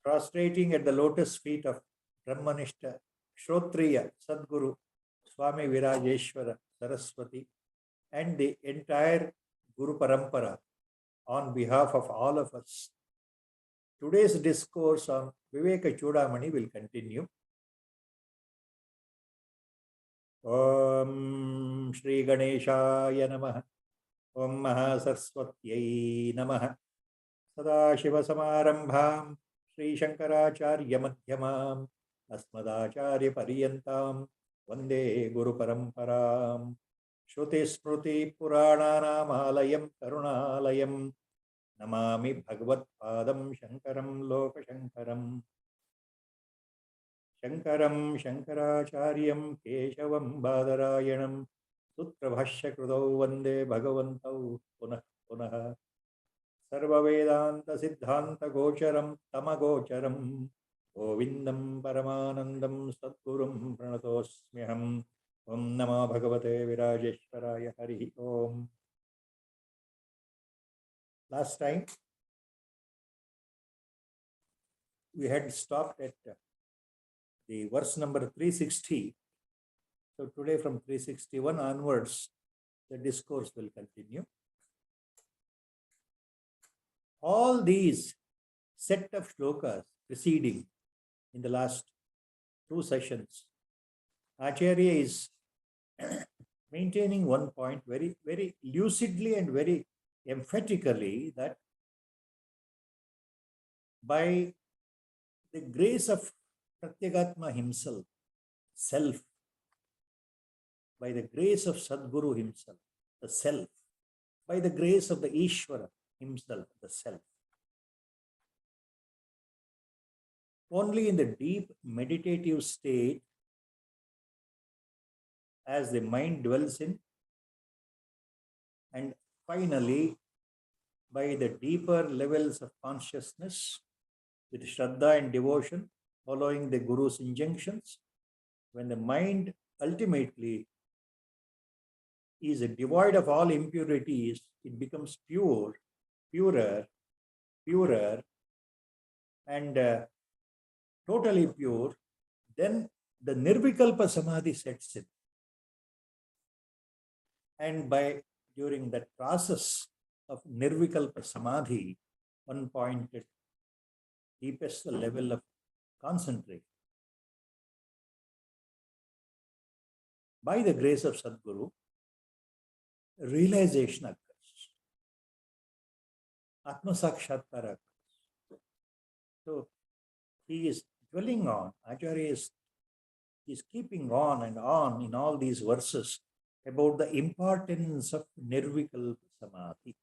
prostrating at the lotus feet of Brahmanishta Shrotriya Sadguru Swami Virajeshwara Saraswati and the entire Guru Parampara on behalf of all of us. Today's discourse on Viveka Chudamani will continue. Om Shri Ganeshaya Namaha Om Mahasaraswatyai Namaha Sadashiva Samarambham Shri Shankaracharya Madhyamam Asmadacharya Pariyantam Vande Guru Paramparam Shruti Smruti Purananam Alayam Karunalayam Namami Bhagavad Padam Shankaram Loka Shankaram Shankaram Shankaracharyam Keshavam Badarayanam Sutra Bhashya Krudau Vande Bhagavantau Punah Punah Sarva Vedanta Siddhanta Gocharam Tamagocharam Govindam Paramanandam Sadgurum Pranatosmyaham Om Namo Bhagavate Virajeshwaraya Hari Om. Last time we had stopped at the verse number 360. So today from 361 onwards, the discourse will continue. All these set of shlokas preceding in the last two sessions, Acharya is maintaining one point very, very lucidly and very emphatically, that by the grace of Pratyagatma himself, self, by the grace of Sadguru himself, the self, by the grace of the Ishvara himself, the self. Only in the deep meditative state, as the mind dwells in, and finally by the deeper levels of consciousness with Shraddha and devotion, following the Guru's injunctions, when the mind ultimately is devoid of all impurities, it becomes purer, and totally pure, then the Nirvikalpa Samadhi sets in. And during that process of Nirvikalpa Samadhi, one point at deepest level of concentration, by the grace of Sadguru, realization occurs. Atma Sakshatkara occurs. So he is dwelling on, Acharya is keeping on and on in all these verses about the importance of Nirvikalpa Samadhi.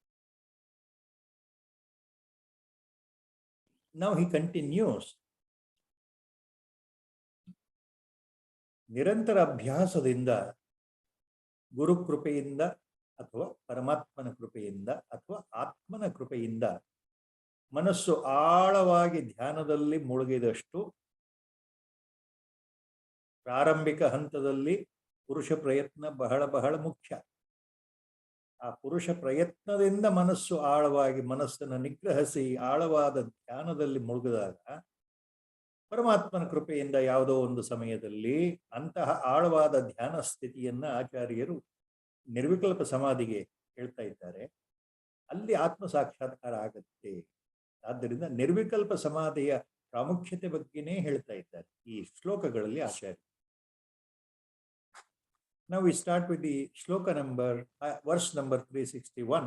Now he continues. Nirantara abhyasadinda, Guru Krupayinda, athva Paramatmana Krupayinda, athva Atmana Krupayinda, Manassu ಆಳವಾಗಿ ಧ್ಯಾನದಲ್ಲಿ ಮುಳುಗಿದಷ್ಟು ಪ್ರಾರಂಭಿಕ ಹಂತದಲ್ಲಿ ಪುರುಷ ಪ್ರಯತ್ನ ಬಹಳ ಮುಖ್ಯ. ಆ ಪುರುಷ ಪ್ರಯತ್ನದಿಂದ ಮನಸ್ಸು ಆಳವಾಗಿ ಮನಸ್ಸನ್ನು ನಿಗ್ರಹಿಸಿ ಆಳವಾದ ಧ್ಯಾನದಲ್ಲಿ ಮುಳುಗಿದಾಗ ಪರಮಾತ್ಮನ ಕೃಪೆಯಿಂದ ಯಾವುದೋ ಒಂದು ಸಮಯದಲ್ಲಿ ಅಂತಹ ಆಳವಾದ ಧ್ಯಾನ ಸ್ಥಿತಿಯನ್ನ ಆಚಾರ್ಯರು ನಿರ್ವಿಕಲ್ಪ ಸಮಾಧಿಗೆ ಹೇಳ್ತಾ ಇದ್ದಾರೆ. ಅಲ್ಲಿ ಆತ್ಮ ಸಾಕ್ಷಾತ್ಕಾರ ಆಗುತ್ತೆ. ಆದ್ದರಿಂದ ನಿರ್ವಿಕಲ್ಪ ಸಮಾಧಿಯ ಪ್ರಾಮುಖ್ಯತೆ ಬಗ್ಗೆನೇ ಹೇಳ್ತಾ ಇದ್ದಾರೆ ಈ ಶ್ಲೋಕಗಳಲ್ಲಿ ಆಚಾರ್ಯ. Now we start with the shloka number, verse number 361.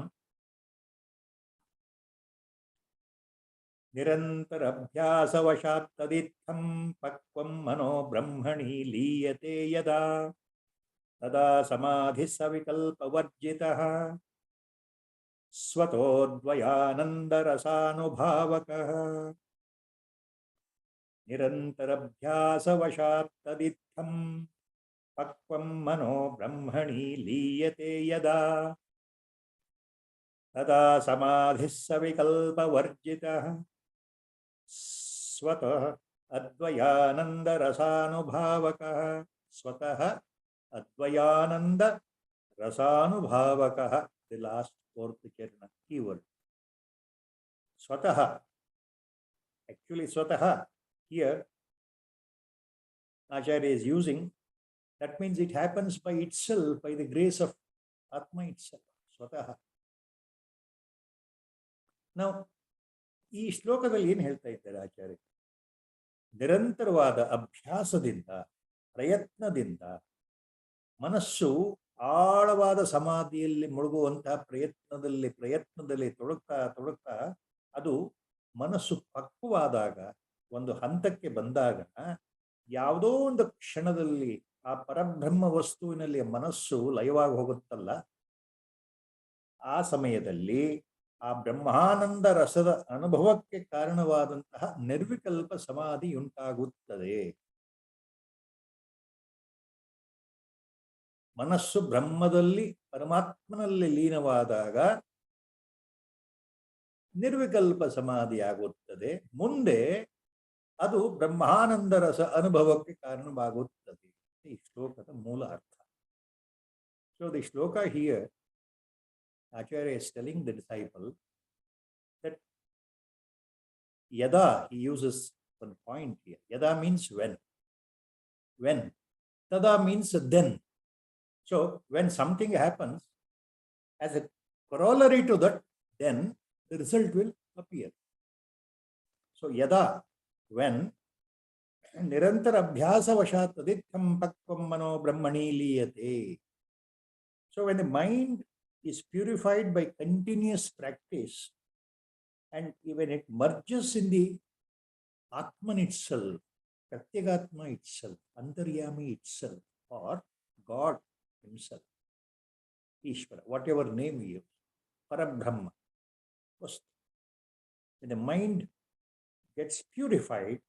Nirantara abhyasavashat taditham pakvam mano brahmani liyate yada tada samadhi savikalpa varjitaha swatodvayananda rasanubhavakaha. Nirantara abhyasavashat taditham pakvam mano brahmani liyate yada tada samadhi savikalpa varjitaha swatah advayananda rasanubhavakaha. Swatah advayananda rasanubhavakaha, the last fourth charana keyword. Swatah, Actually, Swataha here, Acharya is using, that means it happens by itself, by the grace of Atma itself, Swataha. Now, ಈ ಶ್ಲೋಕದಲ್ಲಿ ಏನು ಹೇಳ್ತಾ ಇದ್ದಾರೆ ಆಚಾರ್ಯ? ನಿರಂತರವಾದ ಅಭ್ಯಾಸದಿಂದ, ಪ್ರಯತ್ನದಿಂದ ಮನಸ್ಸು ಆಳವಾದ ಸಮಾಧಿಯಲ್ಲಿ ಮುಳುಗುವಂತಹ ಪ್ರಯತ್ನದಲ್ಲಿ ತೊಡಗ್ತಾ ಅದು ಮನಸ್ಸು ಪಕ್ವವಾದಾಗ, ಒಂದು ಹಂತಕ್ಕೆ ಬಂದಾಗ, ಯಾವುದೋ ಒಂದು ಕ್ಷಣದಲ್ಲಿ ಆ ಪರಬ್ರಹ್ಮ ವಸ್ತುವಿನಲ್ಲಿ ಮನಸ್ಸು ಲಯವಾಗಿ ಹೋಗುತ್ತಲ್ಲ, ಆ ಸಮಯದಲ್ಲಿ ಆ ಬ್ರಹ್ಮಾನಂದ ರಸದ ಅನುಭವಕ್ಕೆ ಕಾರಣವಾದಂತಹ ನಿರ್ವಿಕಲ್ಪ ಸಮಾಧಿ ಉಂಟಾಗುತ್ತದೆ. ಮನಸ್ಸು ಬ್ರಹ್ಮದಲ್ಲಿ ಪರಮಾತ್ಮನಲ್ಲಿ ಲೀನವಾದಾಗ ನಿರ್ವಿಕಲ್ಪ ಸಮಾಧಿಯಾಗುತ್ತದೆ. ಮುಂದೆ ಅದು ಬ್ರಹ್ಮಾನಂದ ರಸ ಅನುಭವಕ್ಕೆ ಕಾರಣವಾಗುತ್ತದೆ. ಈ ಶ್ಲೋಕದ ಮೂಲ ಅರ್ಥ. So the shloka here, Acharya is telling the disciple that yada, he uses one point here. Yada means when. When. Tada means then. So when something happens, as a corollary to that, then the result will appear. So yada, when nirantara abhyasa vashat aditham pakvam mano brahmani liyate. So when the mind is purified by continuous practice, and when it merges in the Atman itself, Pratyagatma itself, Antaryami itself, or God himself, Ishvara, whatever name we use, Parabrahma. When the mind gets purified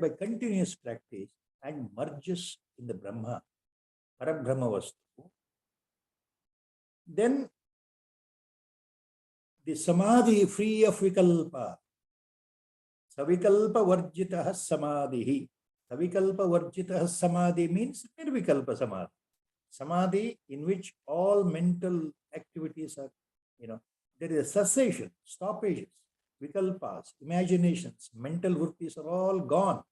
by continuous practice and merges in the Brahma, Parabrahma Vastu, then the samadhi free of vikalpa, savikalpa varjitah samadhi. Savikalpa varjitah samadhi means nirvikalpa samadhi. Samadhi in which all mental activities are, there is a cessation, stoppages, vikalpas, imaginations, mental vrittis are all gone.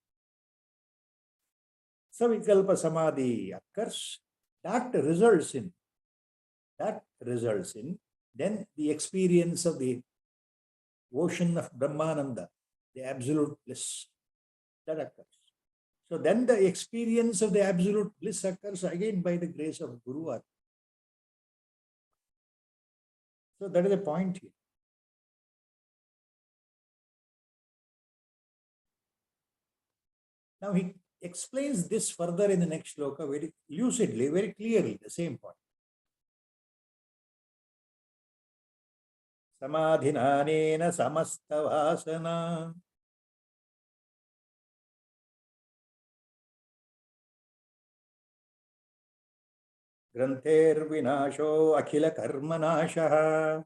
Savikalpa samadhi occurs. That results in then the experience of the ocean of Brahmananda, the absolute bliss, that occurs. So then the experience of the absolute bliss occurs again by the grace of Guru. So that is the point here. Now he explains this further in the next shloka very lucidly, very clearly, the same point. Samadhinanena samastavasana granther vinasho akhila karmanashaha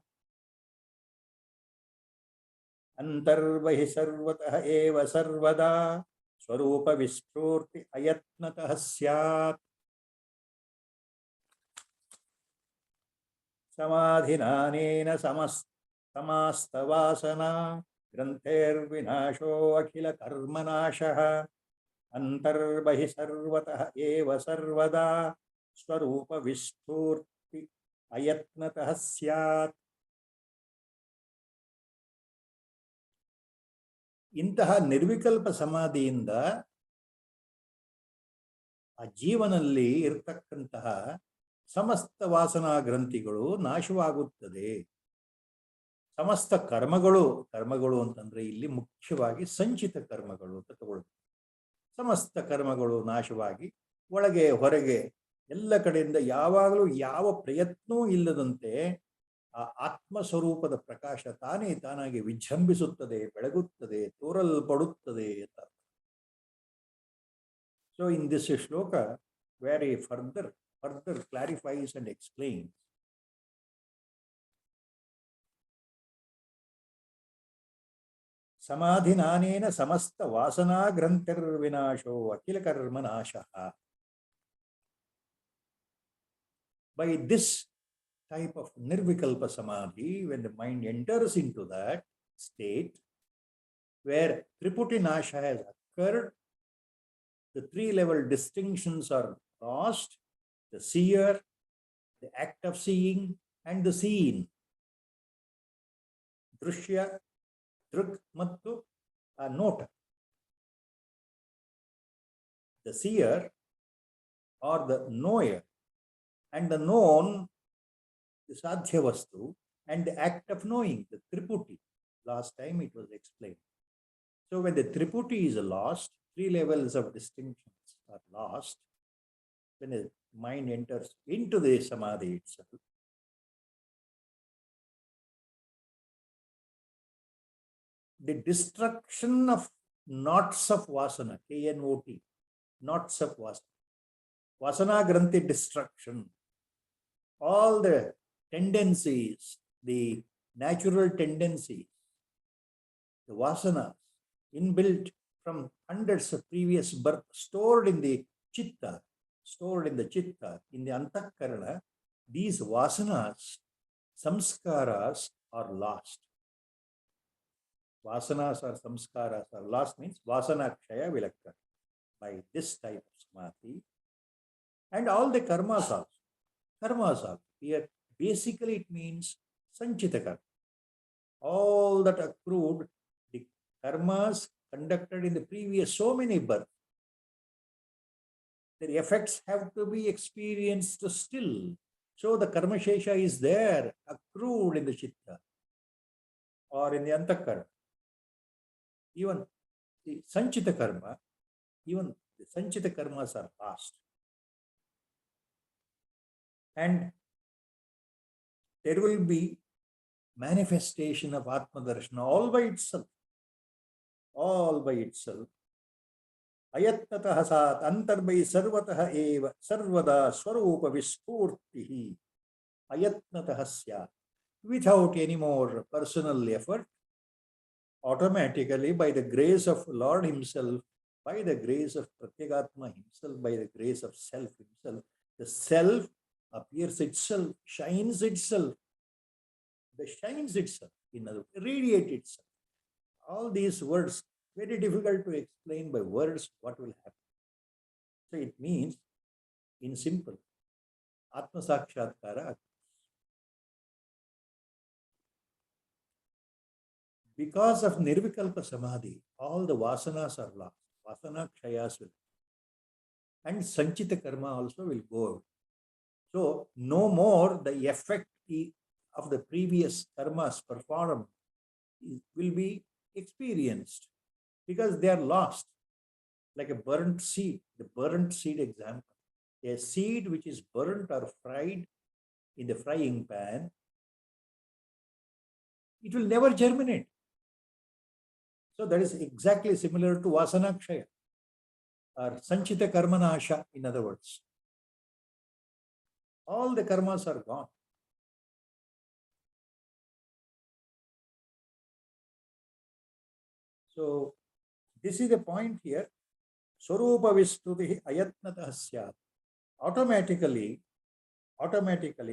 antarvahi sarvatah eva sarvada swarupa visprurti ayatnatah syat. Samadhinanena samastavasana granther vinasho akhila karmanashaha antarvahi sarvatah eva sarvada swarupa visprurti ayatnatah syat. ಇಂತಹ ನಿರ್ವಿಕಲ್ಪ ಸಮಾಧಿಯಿಂದ ಆ ಜೀವನಲ್ಲಿ ಇರತಕ್ಕಂತಹ ಸಮಸ್ತ ವಾಸನಾ ಗ್ರಂಥಿಗಳು ನಾಶವಾಗುತ್ತದೆ. ಸಮಸ್ತ ಕರ್ಮಗಳು ಅಂತಂದ್ರೆ ಇಲ್ಲಿ ಮುಖ್ಯವಾಗಿ ಸಂಚಿತ ಕರ್ಮಗಳು ಅಂತ ತಗೊಳ್ತೀವಿ. ಸಮಸ್ತ ಕರ್ಮಗಳು ನಾಶವಾಗಿ ಒಳಗೆ ಹೊರಗೆ ಎಲ್ಲ ಕಡೆಯಿಂದ ಯಾವಾಗಲೂ ಯಾವ ಪ್ರಯತ್ನವೂ ಇಲ್ಲದಂತೆ ಆ ಆತ್ಮ ಸ್ವರೂಪದ ಪ್ರಕಾಶ ತಾನಾಗಿ ವಿಜೃಂಭಿಸುತ್ತದೆ, ಬೆಳಗುತ್ತದೆ, ತೋರಲ್ಪಡುತ್ತದೆ ಅಂತ. So in this shloka, where he further clarifies and explains samadhinanena samasta vasana granthir vinasho akila karma nashaha. By this type of nirvikalpa samadhi, when the mind enters into that state, where Triputi Nasha has occurred, the three-level distinctions are lost: the seer, the act of seeing, and the seen. Drushya, Druk, Mattu, Nota. The seer or the knower, and the known, the Sadhya Vastu, and the act of knowing, the Triputi. Last time it was explained. So when the Triputi is lost, three levels of distinctions are lost. When the mind enters into the Samadhi itself, the destruction of knots of Vasana, K-N-O-T, knots of Vasana, Vasana Granthi destruction, all the tendencies, the natural tendencies, the vasanas inbuilt from hundreds of previous births, stored in the chitta, in the antakarana, these vasanas, samskaras are lost. Vasanas or samskaras are lost means vasanakshaya will occur by this type of samadhi. And all the karmas also. Karmas also. Here, basically it means sanchita karma. All that accrued, the karmas conducted in the previous so many births, their effects have to be experienced still. So the karma shesha is there, accrued in the chitta or in the antakarana. Even the sanchita karma, even the sanchita karmas are lost. And there will be manifestation of Atma Darshana all by itself. All by itself. Ayatnatah sat antarbai sarvatah eva sarvada swarupa vispurtihi ayatnatah syat. Without any more personal effort, automatically by the grace of Lord Himself, by the grace of Pratyagatma Himself, by the grace of Self Himself, the Self appears itself, shines itself. The shines itself, in other words, radiates itself. All these words, very difficult to explain by words what will happen. So it means, in simple, Atma Sakshatkara. Because of Nirvikalpa Samadhi, all the vasanas are lost. Vasana kshayas will. And Sanchita karma also will go out. So no more the effect of the previous karmas performed will be experienced because they are lost. Like a burnt seed, the burnt seed example. A seed which is burnt or fried in the frying pan, it will never germinate. So that is exactly similar to Vasana Kshaya or Sanchita Karma Nasha, in other words. All the karmas are gone. So this is the point here. Swarupa Vistuti Ayatnatah Syat. Automatically,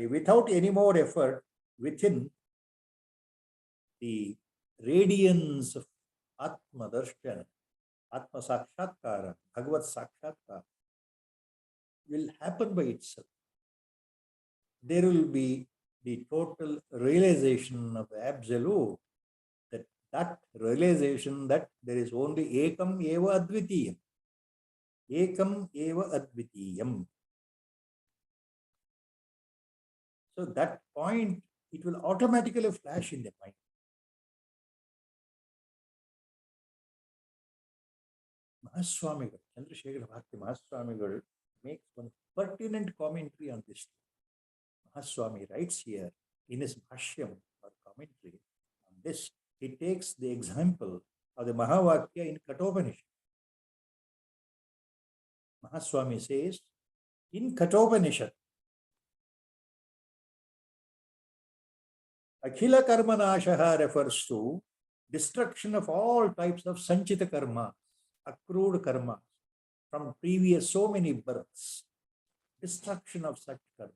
without any more effort, within the radiance of Atma Darshana, Atma Sakshatkara, Bhagavad Sakshatkara will happen by itself. There will be the total realization of the absolute, that realization that there is only Ekam Eva Advitiyam. Ekam Eva Advitiyam. So that point, it will automatically flash in the mind. Mahaswamigal, Chandrasekhar Bharati Mahaswamigal makes one pertinent commentary on this. Mahaswami writes here in his Bhashyam or commentary on this. He takes the example of the Mahavakya in Kathopanishad. Mahaswami says, in Kathopanishad, Akhila Karma Nashaha refers to destruction of all types of Sanchita Karma, accrued karma from previous so many births, destruction of such karmas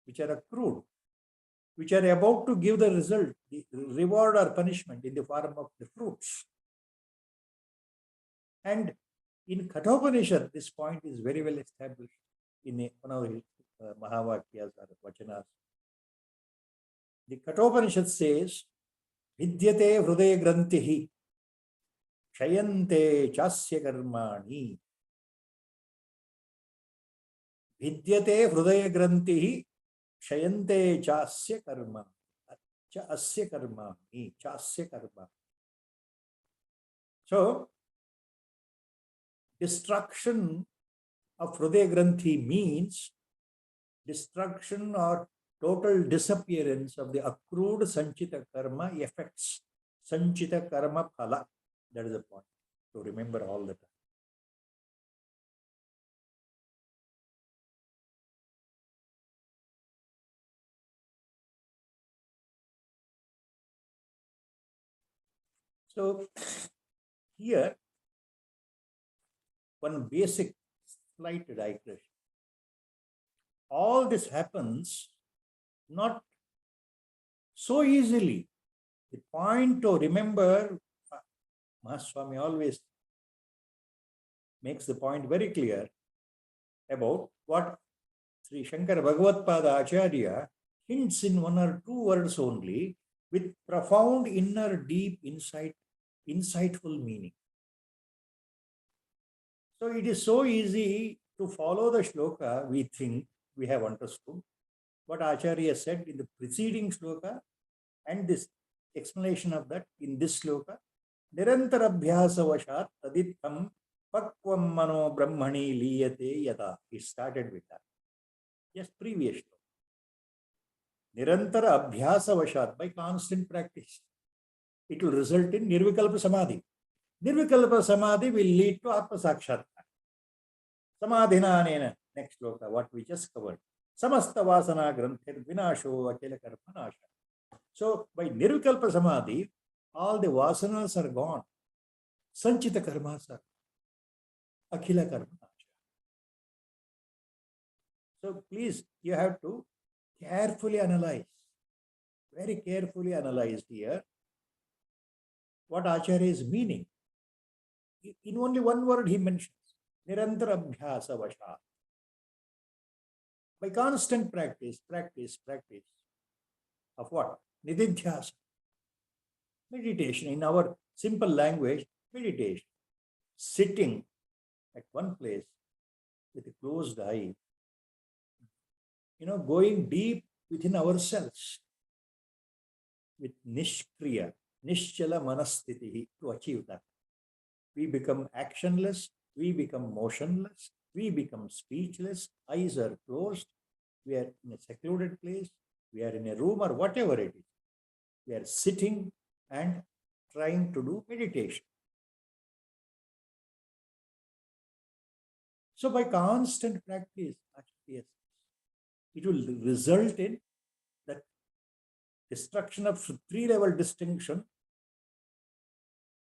which are accrued. which are about to give the result, the reward or punishment in the form of the fruits. And in Kathopanishad, this point is very well established in one of the Mahavakyas or Vachanas. The Kathopanishad says, Vidyate Hrudaya Grantihi Shayante Chasya Karmani. Vidyate Hrudaya Grantihi Shayante Chasya Karmani. Chasya Karmani. Chasya Karmani. So, destruction of Hrudaya Granthi means destruction or total disappearance of the accrued Sanchita Karma effects. Sanchita Karma Phala. That is the point to remember all the time. So, here, one basic slight digression. All this happens not so easily. The point to remember, Mahaswami always makes the point very clear about what Sri Shankara Bhagavatpada Acharya hints in one or two words only with profound inner deep insightful meaning. So it is so easy to follow the shloka, we think we have understood what Acharya said in the preceding shloka and this explanation of that in this shloka. Nirantara abhyasa vashat taditham pakvam mano brahmani liyate yada. It started with that. Yes, previous shloka. Nirantara abhyasa vashat, by constant practice, it will result in nirvikalpa samadhi. Nirvikalpa samadhi will lead to atma sakshatkar. Samadhina anena, next shloka, what we just covered. Samasta vasana granthir vinasho akila karma nasha. So by nirvikalpa samadhi, all the vasanas are gone. Sanchita karmas are akila karma nasha. So please, you have to carefully analyze, very carefully analyze here what Acharya is meaning. In only one word he mentions, Nirantara abhyasa vashat. By constant practice of what? Nididhyasa. Meditation. In our simple language, meditation. Sitting at one place with a closed eye, going deep within ourselves with nishkriya, nischala manasthiti to achieve that. We become actionless, we become motionless, we become speechless, eyes are closed, we are in a secluded place, we are in a room or whatever it is. We are sitting and trying to do meditation. So by constant practice, it will result in that destruction of three-level distinction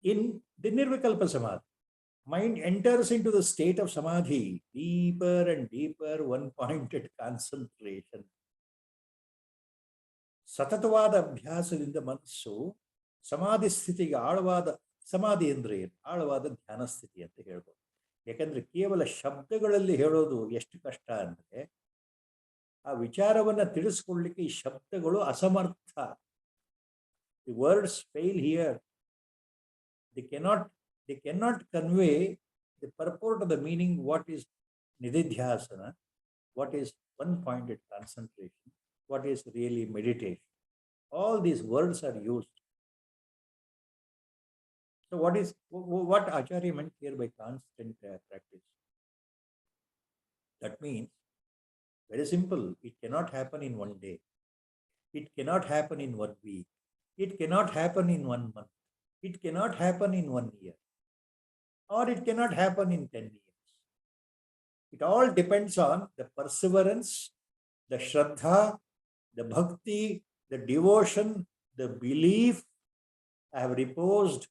in the Nirvikalpa Samadhi. Mind enters into the state of Samadhi, deeper and deeper one-pointed concentration. Satatavada abhyasadinda manassu Samadhi sthitiಗೆ ಆಳವಾದ ಸಮಾಧಿ ಅಂದ್ರೆ ಏನು? ಆಳವಾದ ಧ್ಯಾನ ಸ್ಥಿತಿ ಅಂತ ಹೇಳ್ಬೋದು. ಯಾಕಂದ್ರೆ ಕೇವಲ ಶಬ್ದಗಳಲ್ಲಿ ಹೇಳೋದು ಎಷ್ಟು ಕಷ್ಟ ಅಂದ್ರೆ ಆ ವಿಚಾರವನ್ನ ತಿಳಿಸ್ಕೊಳ್ಳಿಕ್ಕೆ ಈ ಶಬ್ದಗಳು ಅಸಮರ್ಥ. The words fail here. They cannot convey the purport of the meaning, what is nididhyasana, what is one-pointed concentration, what is really meditation. All these words are used. So what Acharya meant here by constant practice? That means, very simple, it cannot happen in one day. It cannot happen in 1 week. It cannot happen in 1 month. It cannot happen in 1 year. Or it cannot happen in 10 years. It all depends on the perseverance, the shraddha, the bhakti, the devotion, the belief I have reposed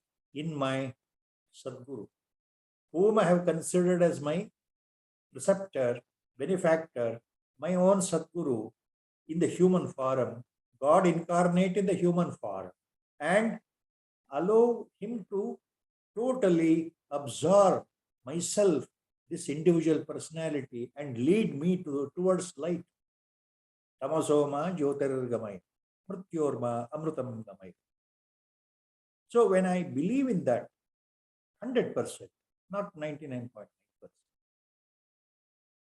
in my Sadguru, whom I have considered as my preceptor, benefactor, my own Sadguru in the human form, God incarnate in the human form and allow him to totally absorb myself, this individual personality, and lead me towards light. Tamasoma jyotirgamay, mrityorma amrutam gamay. So when I believe in that 100%, not 99.9%,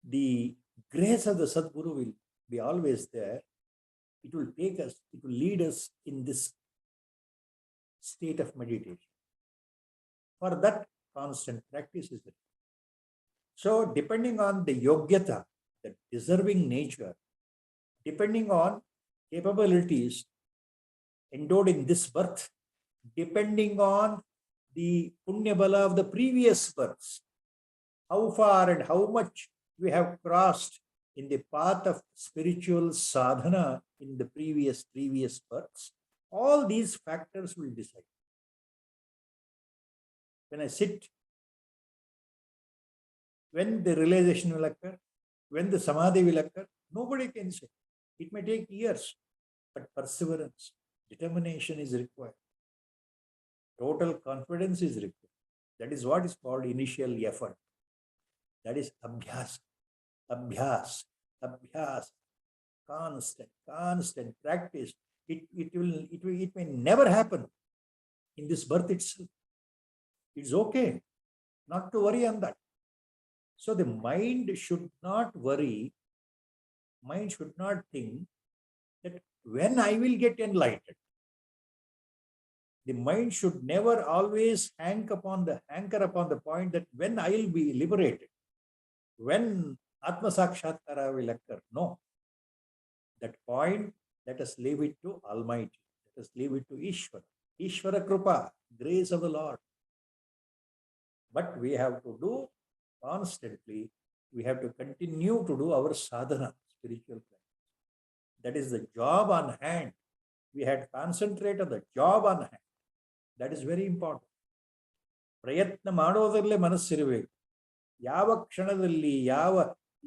the grace of the Sadguru will be always there. It will take us, it will lead us in this state of meditation. For that, constant practice is required. So depending on the yogyata, the deserving nature, depending on capabilities endowed in this birth, depending on the punya bala of the previous births, how far and how much we have crossed in the path of spiritual sadhana in the previous births, all these factors will decide. When I sit, when the realization will occur, when the samadhi will occur, nobody can say. It may take years, but perseverance, determination is required. Total confidence is required. That is what is called initial effort. That is abhyas, abhyas, abhyas, constant practice. It may never happen in this birth itself. It's okay not to worry on that. So the mind should not worry, mind should not think that when I will get enlightened. The mind should never always anchor upon the point that when I will be liberated, when Atma Sakshatkara will occur. No. That point, let us leave it to Almighty. Let us leave it to Ishvara. Ishvara Krupa, grace of the Lord. But we have to do constantly, we have to continue to do our sadhana, spiritual practice. That is the job on hand. We had to concentrate on the job on hand. That is very important. ಪ್ರಯತ್ನ ಮಾಡೋದರಲ್ಲೇ ಮನಸ್ಸಿರಬೇಕು. ಯಾವ ಕ್ಷಣದಲ್ಲಿ,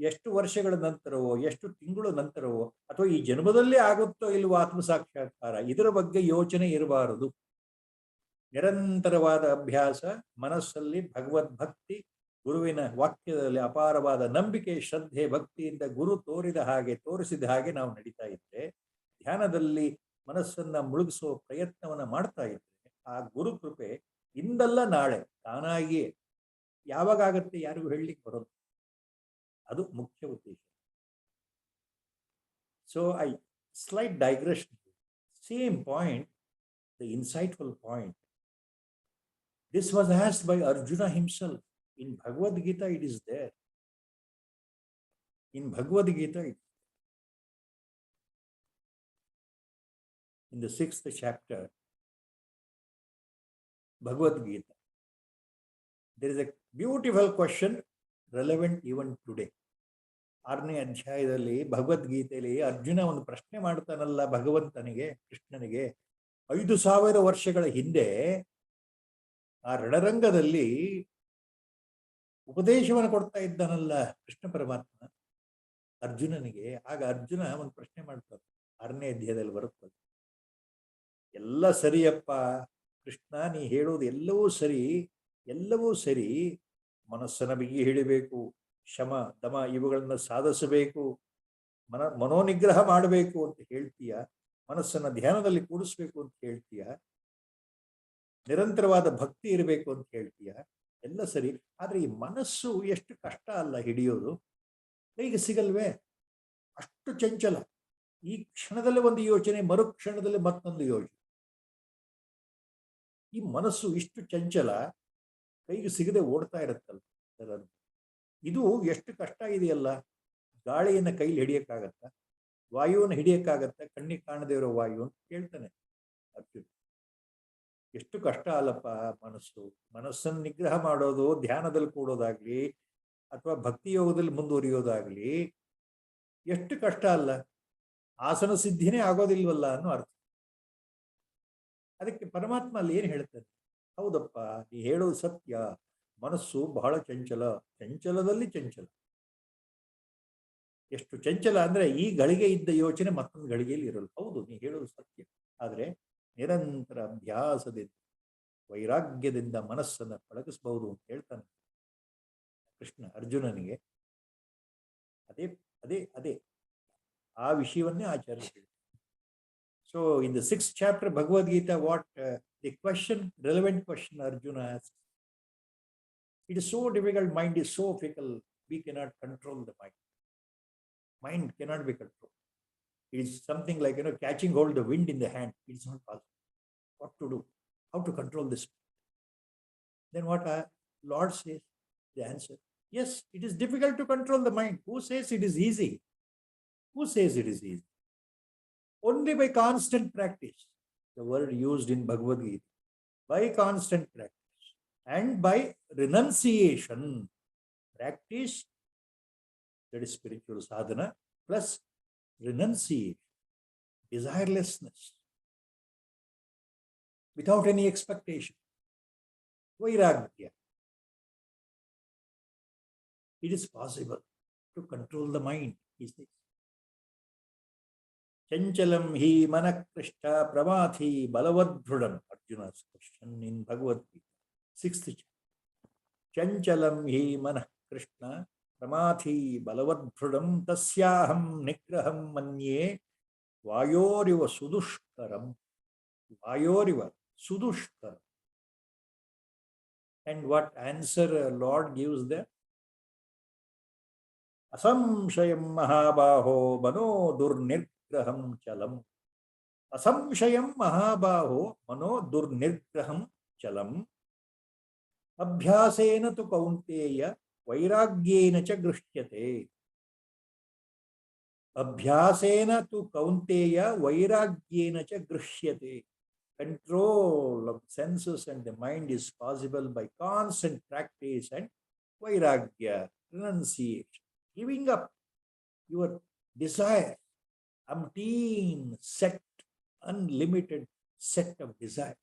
ಎಷ್ಟು ವರ್ಷಗಳ ನಂತರವೋ, ಎಷ್ಟು ತಿಂಗಳ ನಂತರವೋ, ಅಥವಾ ಈ ಜನ್ಮದಲ್ಲೇ ಆಗುತ್ತೋ ಇಲ್ವೋ ಆತ್ಮಸಾಕ್ಷಾತ್ಕಾರ, ಇದರ ಬಗ್ಗೆ ಯೋಚನೆ ಇರಬಾರದು. ನಿರಂತರವಾದ ಅಭ್ಯಾಸ, ಮನಸ್ಸಲ್ಲಿ ಭಗವದ್ಭಕ್ತಿ, ಗುರುವಿನ ವಾಕ್ಯದಲ್ಲಿ ಅಪಾರವಾದ ನಂಬಿಕೆ, ಶ್ರದ್ಧೆ, ಭಕ್ತಿಯಿಂದ ಗುರು ತೋರಿಸಿದ ಹಾಗೆ ನಾವು ನಡೀತಾ ಇದ್ರೆ, ಧ್ಯಾನದಲ್ಲಿ ಮನಸ್ಸನ್ನ ಮುಳುಗಿಸೋ ಪ್ರಯತ್ನವನ್ನ ಮಾಡ್ತಾ ಇದ್ರೆ, ಆ ಗುರು ಕೃಪೆ ಇಂದಲ್ಲ ನಾಳೆ ತಾನಾಗಿಯೇ ಯಾವಾಗತ್ತೆ ಯಾರಿಗೂ ಹೇಳಲಿಕ್ಕೆ ಬರೋದು. ಅದು ಮುಖ್ಯ ಉದ್ದೇಶ. So slight digression, same point, the insightful point. This was asked by Arjuna himself. In Bhagavad Gita it is there. In Bhagavad Gita, in the 6th chapter, Bhagavad Gita, there is a beautiful question relevant even today. 6ನೇ ಅಧ್ಯಾಯದಲ್ಲಿ ಭಗವದ್ಗೀತೆಯಲ್ಲಿ ಅರ್ಜುನ ಒಂದು ಪ್ರಶ್ನೆ ಮಾಡ್ತಾನಲ್ಲ ಭಗವಂತನಿಗೆ, ಕೃಷ್ಣನಿಗೆ. 5000 ವರ್ಷಗಳ ಹಿಂದೆ ಆ ರಣರಂಗದಲ್ಲಿ ಉಪದೇಶವನ್ನು ಕೊಡ್ತಾ ಇದ್ದಾನಲ್ಲ ಕೃಷ್ಣ ಪರಮಾತ್ಮ ಅರ್ಜುನನಿಗೆ. ಆಗ ಅರ್ಜುನ ಒಂದು ಪ್ರಶ್ನೆ ಮಾಡ್ತಾನೆ, 6ನೇ ಅಧ್ಯಾಯದಲ್ಲಿ ಬರುತ್ತದೆ. ಎಲ್ಲ ಸರಿಯಪ್ಪ ಕೃಷ್ಣ, ನೀ ಹೇಳೋದು ಎಲ್ಲವೂ ಸರಿ, ಮನಸ್ಸನ್ನ ಬಿಗಿ ಹಿಡಿಬೇಕು, ಶಮ ದಮ ಇವುಗಳನ್ನ ಸಾಧಿಸಬೇಕು, ಮನೋನಿಗ್ರಹ ಮಾಡಬೇಕು ಅಂತ ಹೇಳ್ತೀಯ, ಮನಸ್ಸನ್ನ ಧ್ಯಾನದಲ್ಲಿ ಕೂಡಿಸ್ಬೇಕು ಅಂತ ಹೇಳ್ತೀಯ, ನಿರಂತರವಾದ ಭಕ್ತಿ ಇರಬೇಕು ಅಂತ ಹೇಳ್ತೀಯ, ಎಲ್ಲ ಸರಿ. ಆದ್ರೆ ಈ ಮನಸ್ಸು ಎಷ್ಟು ಕಷ್ಟ ಅಲ್ಲ ಹಿಡಿಯೋದು, ಕೈಗೆ ಸಿಗಲ್ವೇ, ಅಷ್ಟು ಚಂಚಲ. ಈ ಕ್ಷಣದಲ್ಲಿ ಒಂದು ಯೋಚನೆ, ಮರುಕ್ಷಣದಲ್ಲಿ ಮತ್ತೊಂದು ಯೋಚನೆ. ಈ ಮನಸ್ಸು ಇಷ್ಟು ಚಂಚಲ, ಕೈಗೆ ಸಿಗದೆ ಓಡ್ತಾ ಇರುತ್ತಲ್ಲ. ಇದು ಎಷ್ಟು ಕಷ್ಟ ಇದೆಯಲ್ಲ. ಗಾಳಿಯನ್ನ ಕೈಲಿ ಹಿಡಿಯಕ್ಕಾಗತ್ತ, ವಾಯುವನ್ನು ಹಿಡಿಯಕ್ಕಾಗತ್ತ, ಕಣ್ಣಿಗೆ ಕಾಣದೇ ಇರೋ ವಾಯು ಅಂತ ಕೇಳ್ತಾನೆ ಅರ್ಜುನ. ಎಷ್ಟು ಕಷ್ಟ ಅಲ್ಲಪ್ಪ ಮನಸ್ಸನ್ನು ನಿಗ್ರಹ ಮಾಡೋದು, ಧ್ಯಾನದಲ್ಲಿ ಕೂಡೋದಾಗ್ಲಿ ಅಥವಾ ಭಕ್ತಿ ಯೋಗದಲ್ಲಿ ಮುಂದುವರಿಯೋದಾಗ್ಲಿ ಎಷ್ಟು ಕಷ್ಟ ಅಲ್ಲ. ಆಸನ ಸಿದ್ಧಿನೇ ಆಗೋದಿಲ್ವಲ್ಲ ಅನ್ನೋ ಅರ್ಥ. ಅದಕ್ಕೆ ಪರಮಾತ್ಮ ಅಲ್ಲಿ ಏನ್ ಹೇಳ್ತಾನೆ, ಹೌದಪ್ಪ ನೀ ಹೇಳೋದು ಸತ್ಯ, ಮನಸ್ಸು ಬಹಳ ಚಂಚಲದಲ್ಲಿ ಚಂಚಲ. ಎಷ್ಟು ಚಂಚಲ ಅಂದರೆ ಈ ಗಳಿಗೆ ಇದ್ದ ಯೋಚನೆ ಮತ್ತೊಂದು ಗಳಿಗೆಯಲ್ಲಿ ಇರಲ್ಲ. ಹೌದು, ನೀ ಹೇಳೋದು ಸತ್ಯ. ಆದರೆ ನಿರಂತರ ಅಭ್ಯಾಸದಿಂದ ವೈರಾಗ್ಯದಿಂದ ಮನಸ್ಸನ್ನು ಪಳಗಿಸಬಹುದು ಅಂತ ಹೇಳ್ತಾನೆ ಕೃಷ್ಣ ಅರ್ಜುನನಿಗೆ. ಅದೇ ಅದೇ ಅದೇ ಆ ವಿಷಯವನ್ನೇ ಆಚಾರ್ಯ ಹೇಳ್ತಾರೆ. So in the 6th chapter Bhagavad Gita, what the question, relevant question Arjuna asks, it is so difficult, mind is so fickle, we cannot control the mind. Mind cannot be controlled. It is something like, catching hold the wind in the hand. It is not possible. What to do? How to control this? Then what our Lord says, the answer, yes, it is difficult to control the mind. Who says it is easy? Who says it is easy? Only by constant practice. The word used in Bhagavad Gita, by constant practice and by renunciation. Practice, that is spiritual sadhana, plus renunciation, desirelessness, without any expectation, vairagya. It is possible to control the mind, he says. Chanchalam hi manakrishta pramathi balavadhrudam. Arjuna's question in Bhagavad Gita, 6th chapter. Chanchalam hi manakrishna pramathi balavadhrudam tasyaham nigraham manye vayoriva sudushkaram. Vayoriva sudushkaram. And what answer Lord gives there? Asamshayam mahabaho mano durnirgraham chalam. Asamshayam mahabaho mano durnirgraham chalam. Abhyasena tu kaunteya vairagyena cha grishyate. Abhyasena tu kaunteya vairagyena cha grishyate. Control of senses and the mind is possible by constant practice and vairagya, renunciation. Giving up your desire, umpteen set, unlimited set of desires.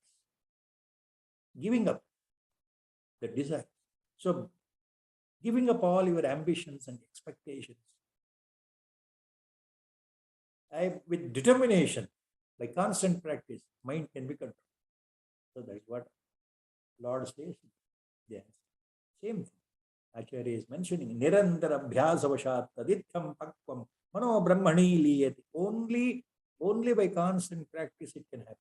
Giving up the desire. So, giving up all your ambitions and expectations. With determination, by constant practice, mind can be controlled. So, that is what Lord says. Yes. Same thing. Acharya is mentioning nirantara abhyasavashat taditham pakvam mano brahmani liyati. Only by constant practice it can happen.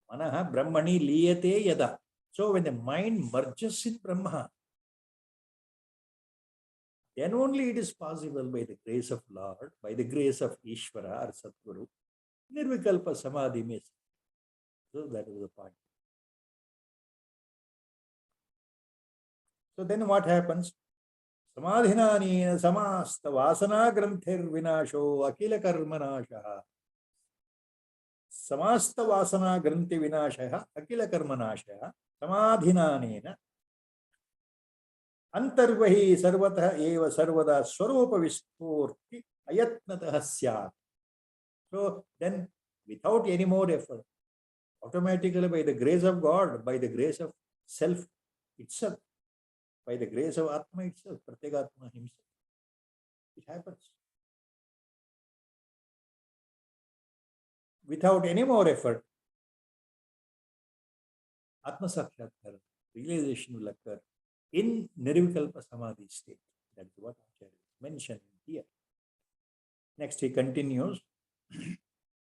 Manaha brahmani liyate yada. So when the mind merges in Brahma, then only it is possible by the grace of Lord, by the grace of Ishvara or Satguru, nirvikalpa samadhi means. So that is the point. So then what happens? Samadhinanena samasta vasana granthir vinasho akila karmanashaha. Samasta vasana granthi vinashaha akila karmanashaha. Samadhinanena antarvahi sarvatah eva sarvada swarupa vispurti ayatnatah syat. So then without any more effort, automatically by the grace of God, by the grace of self itself, by the grace of Atma itself, Pratyagatma himself, it happens. Without any more effort, Atma Sakshatkar, realization will occur in Nirvikalpa Samadhi state. That is what Acharya mentioned here. Next he continues.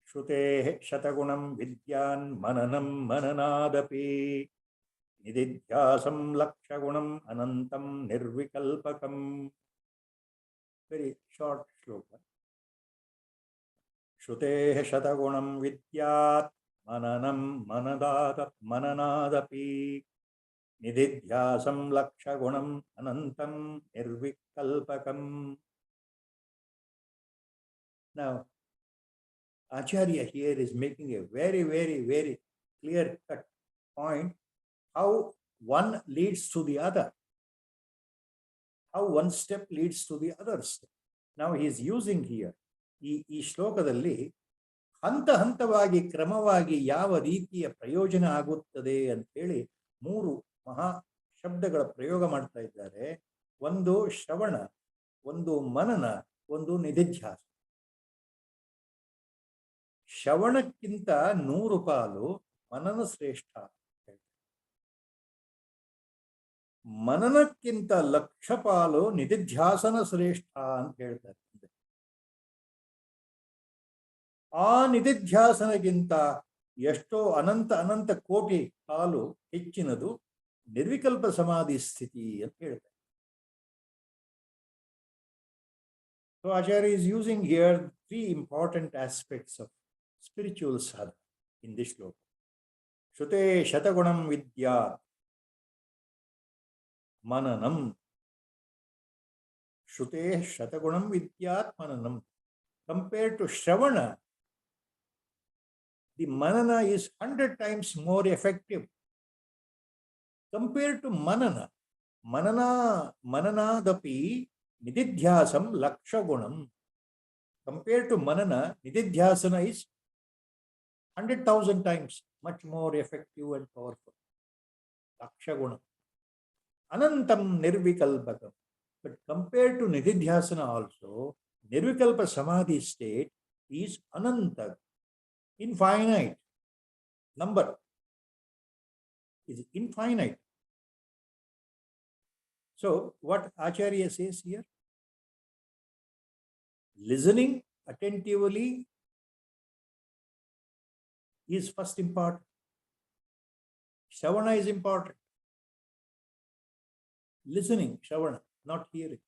Shrutehe shatagunam vidyan mananam mananadapi. Nididhyasam lakshagunam anantam nirvikalpakam. Very short shloka. Shrutehe shatagunam vidyat mananam mananadapi. Nididhyasam lakshagunam anantam nirvikalpakam. Now, Acharya here is making a very, very, very clear-cut point how one leads to the other, how one step leads to the other step. Now he is using here, ಈ ಶ್ಲೋಕದಲ್ಲಿ ಹಂತ ಹಂತವಾಗಿ ಕ್ರಮವಾಗಿ ಯಾವ ರೀತಿಯ ಪ್ರಯೋಜನ ಆಗುತ್ತದೆ ಅಂತೇಳಿ 3 ಮಹಾ ಶಬ್ದಗಳ ಪ್ರಯೋಗ ಮಾಡ್ತಾ ಇದ್ದಾರೆ. ಒಂದು ಶ್ರವಣ, ಒಂದು ಮನನ, ಒಂದು ನಿಧಿಧ್ಯಾಸ. ಶ್ರವಣಕ್ಕಿಂತ 100 ಪಾಲು ಮನನ ಶ್ರೇಷ್ಠ. ಮನನಕ್ಕಿಂತ 1,00,000 ಪಾಲು ನಿಧಿಧ್ಯಾಸನ ಶ್ರೇಷ್ಠ ಅಂತ ಹೇಳ್ತಾರೆ. ಆ ನಿಧಿಧ್ಯಾಸನಗಿಂತ ಎಷ್ಟೋ ಅನಂತ ಅನಂತ ಕೋಟಿ ಪಾಲು ಹೆಚ್ಚಿನದು ನಿರ್ವಿಕಲ್ಪ ಸಮಾಧಿ ಸ್ಥಿತಿ ಅಂತ ಹೇಳ್ತಾರೆ. So Acharya is using here 3 important aspects of spiritual sadhana in this shloka. Shute shatagunam vidyat mananam. Shute shatagunam vidyat mananam. Compared to Shravana, the manana is 100 times more effective. Compared to manana, mananadapi nididhyasam lakshagunam. Compared to manana, nididhyasana is 100,000 times much more effective and powerful. Lakshagunam. Anantam nirvikalpakam. But compared to nididhyasana also, nirvikalpa samadhi state is ananta, infinite. Number is infinite. So what Acharya says here, listening attentively is first important. Shravana is important. Listening, Shravana, not hearing.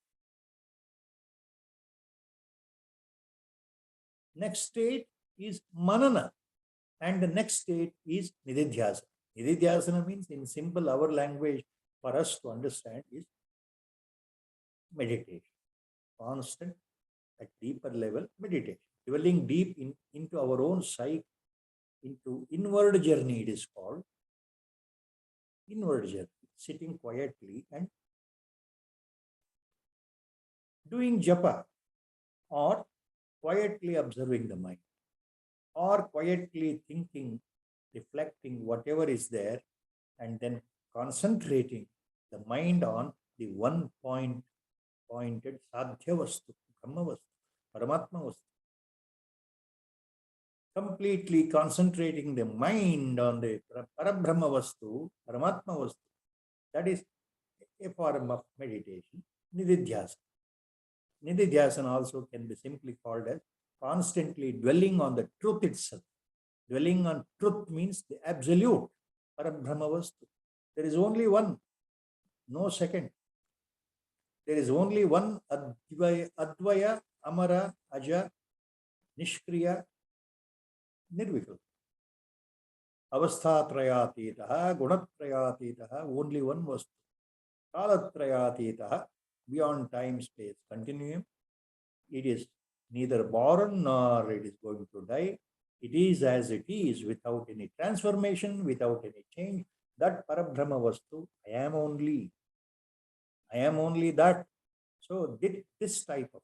Next state is manana, and the next state is nididhyasana. Nididhyasana means, in simple our language for us to understand, is meditation. Constant, at deeper level meditation. Dwelling deep into our own psyche, into inward journey it is called. Inward journey. Sitting quietly and doing japa, or quietly observing the mind, or quietly thinking, reflecting whatever is there, and then concentrating the mind on the one pointed sadhya vastu, brahma vastu, paramatma vastu. Completely concentrating the mind on the parabrahma vastu, paramatma vastu. That is a form of meditation, nididhyasana. Nididhyasana also can be simply called as constantly dwelling on the truth itself. Dwelling on truth means the absolute, parabrahma vastu. There is only one, no second. There is only one advaya, amara, aja, nishkriya, nirvikalpa. Avasthatrayatitaha, gunatrayatitaha, only one vastu. Kalatrayatitaha, beyond time, space, continuum. It is neither born nor it is going to die. It is as it is, without any transformation, without any change. That parabrahma vastu, I am only that. So this type of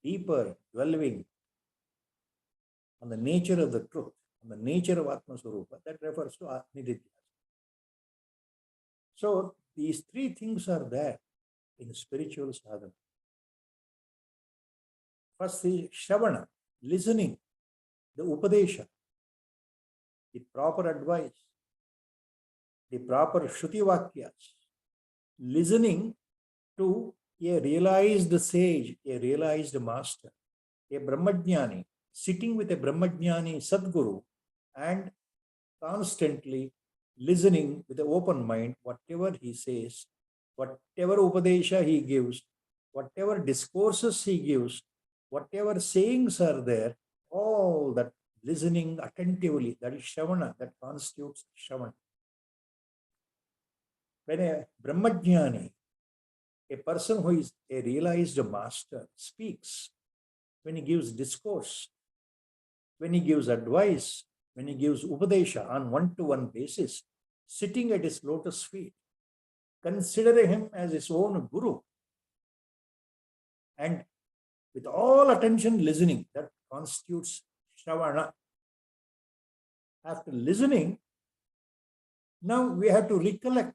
deeper dwelling on the nature of the truth, on the nature of Atma Swarupa, that refers to nididhyasana. So these 3 things are there in spiritual sadhana. First is Shravana, listening, the Upadesha, the proper advice, the proper Shruti Vakyas. Listening to a realized sage, a realized master, a Brahmajnani, sitting with a Brahmajnani Sadguru, and constantly listening with an open mind, whatever he says, whatever Upadesha he gives, whatever discourses he gives, whatever sayings are there, all that listening attentively, that is Shravana, that constitutes Shravana. When a Brahmajnani, a person who is a realized master, speaks, when he gives discourse, when he gives advice, when he gives Upadesha on one-to-one basis, sitting at his lotus feet, considering him as his own guru, and with all attention listening, that constitutes Shravana. After listening, now we have to recollect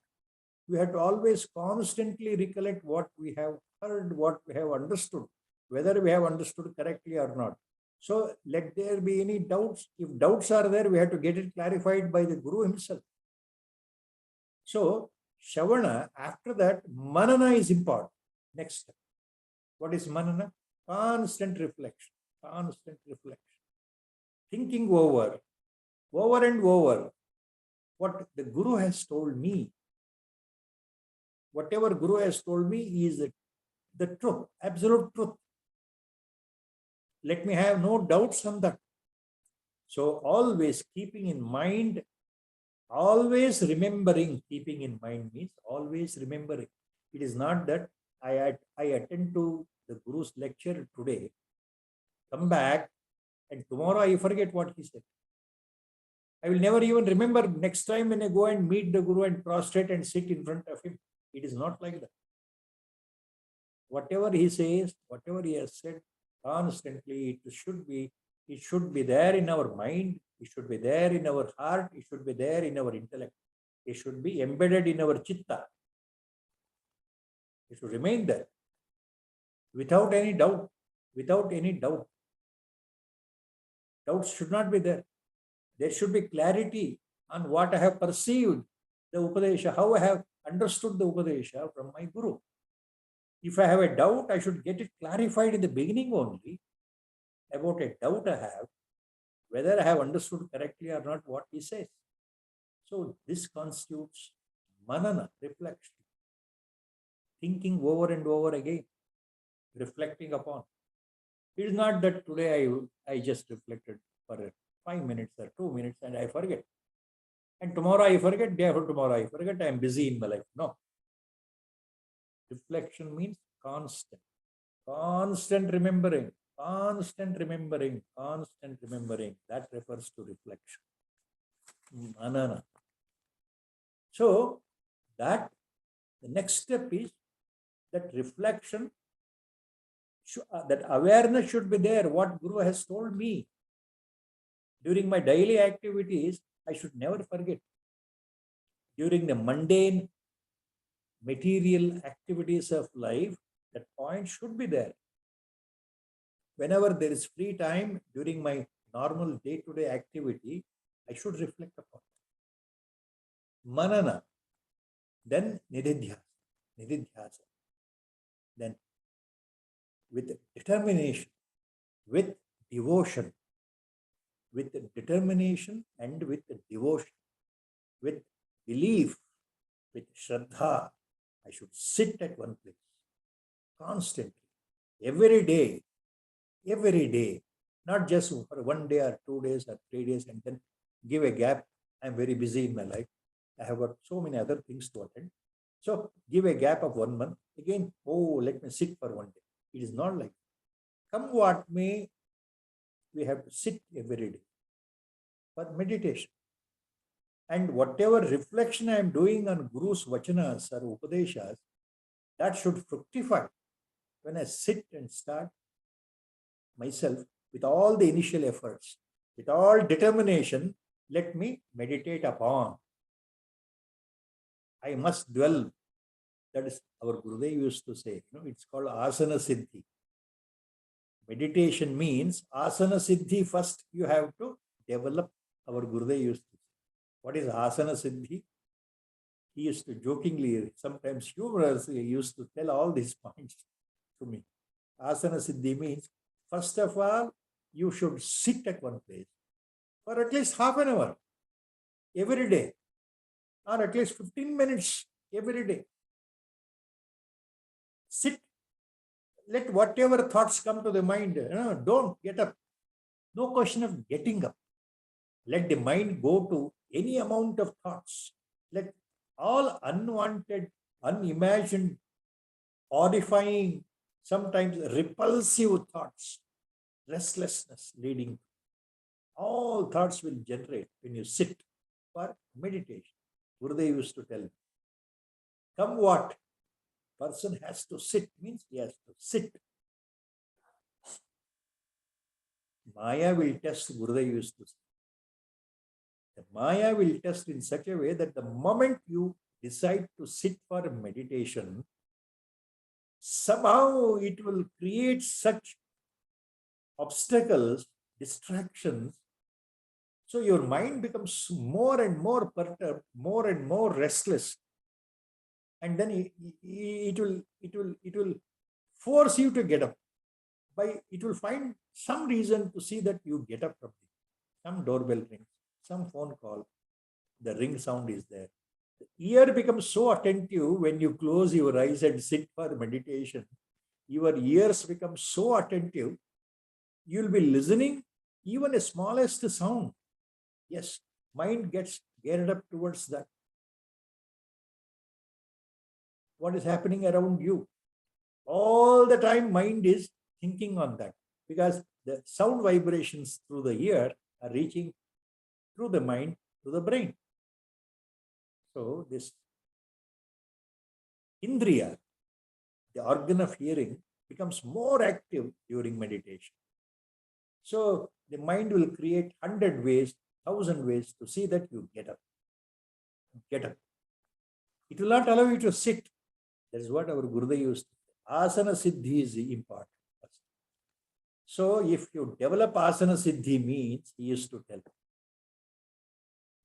We have to always constantly recollect what we have heard, what we have understood, whether we have understood correctly or not. So let there be any doubts. If doubts are there, we have to get it clarified by the Guru himself. So Shavana, after that, Manana is important. Next step. What is Manana? Constant reflection. Constant reflection. Thinking over and over what the Guru has told me. Whatever Guru has told me is the truth, absolute truth. Let me have no doubts on that. So always keeping in mind, always remembering, keeping in mind means always remembering. It is not that I attend to the Guru's lecture today, come back, and tomorrow I forget what he said. I will never even remember next time when I go and meet the Guru and prostrate and sit in front of him. It is not like that. Whatever he says, whatever he has said, constantly it should be there in our mind, it should be there in our heart, it should be there in our intellect. It should be embedded in our chitta. It should remain there without any doubt. Without any doubt. Doubts should not be there. There should be clarity on what I have perceived, the Upadesha, how I have understood the Upadesha from my Guru. If I have a doubt, I should get it clarified in the beginning only about a doubt I have, whether I have understood correctly or not what he says. So this constitutes manana, reflection, thinking over and over again, reflecting upon. It is not that today I just reflected for 5 minutes or 2 minutes and I forget. And tomorrow I forget, day after tomorrow I forget, I am busy in my life. No. Reflection means constant remembering, constant remembering. That refers to reflection. Manana. So that the next step is that reflection, that awareness should be there. What Guru has told me during my daily activities, I should never forget. During the mundane material activities of life, that point should be there. Whenever there is free time during my normal day-to-day activity, I should reflect upon it. Manana, then nididhyasa. Then with determination, with devotion, with determination and with devotion, with belief, with shraddha, I should sit at one place constantly, every day, not just for 1 day or 2 days or 3 days and then give a gap. I'm very busy in my life. I have got so many other things to attend. So give a gap of 1 month. Again, let me sit for 1 day. It is not like that. Come what may, we have to sit every day for meditation. And whatever reflection I am doing on Guru's vachanas or upadeshas, that should fructify when I sit and start myself with all the initial efforts, with all determination. Let me meditate upon. I must dwell. That is our Gurudev used to say. It's called asana siddhi. Meditation means asana siddhi. First, you have to develop. Our Gurudev used to say. What is asana siddhi? He used to jokingly, sometimes humorously, used to tell all these points to me. Asana siddhi means, first of all, you should sit at one place for at least half an hour every day, or at least 15 minutes every day. Sit. Let whatever thoughts come to the mind, don't get up. No question of getting up. Let the mind go to any amount of thoughts. Let all unwanted, unimagined, horrifying, sometimes repulsive thoughts, restlessness leading, all thoughts will generate when you sit for meditation. Gurudev used to tell me, come what? Person has to sit, means he has to sit. Maya will test, Gurudev used to say. The Maya will test in such a way that the moment you decide to sit for meditation, somehow it will create such obstacles, distractions. So your mind becomes more and more perturbed, more and more restless. And then it will force you to get up. It will find some reason to see that you get up from it. Some doorbell rings, some phone call, the ring sound is there. The ear becomes so attentive when you close your eyes and sit for meditation. Your ears become so attentive, you'll be listening even a smallest sound. Yes, mind gets geared up towards that. What is happening around you? All the time, mind is thinking on that because the sound vibrations through the ear are reaching through the mind to the brain. So this indriya, the organ of hearing, becomes more active during meditation. So the mind will create 100 ways, 1,000 ways to see that you get up. Get up. It will not allow you to sit. That is what our Gurudev used to say. Asana Siddhi is important. So if you develop Asana Siddhi means, he used to tell,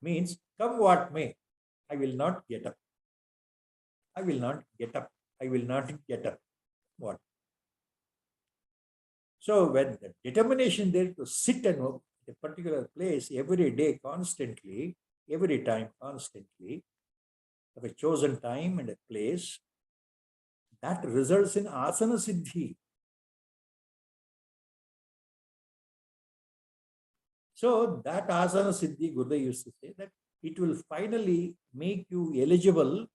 means come what may, I will not get up. I will not get up. I will not get up. What? So when the determination there to sit and work at a particular place every day, constantly, every time, constantly, of a chosen time and a place, that results in Asana Siddhi. So that Asana Siddhi, Gurudev used to say that it will finally make you eligible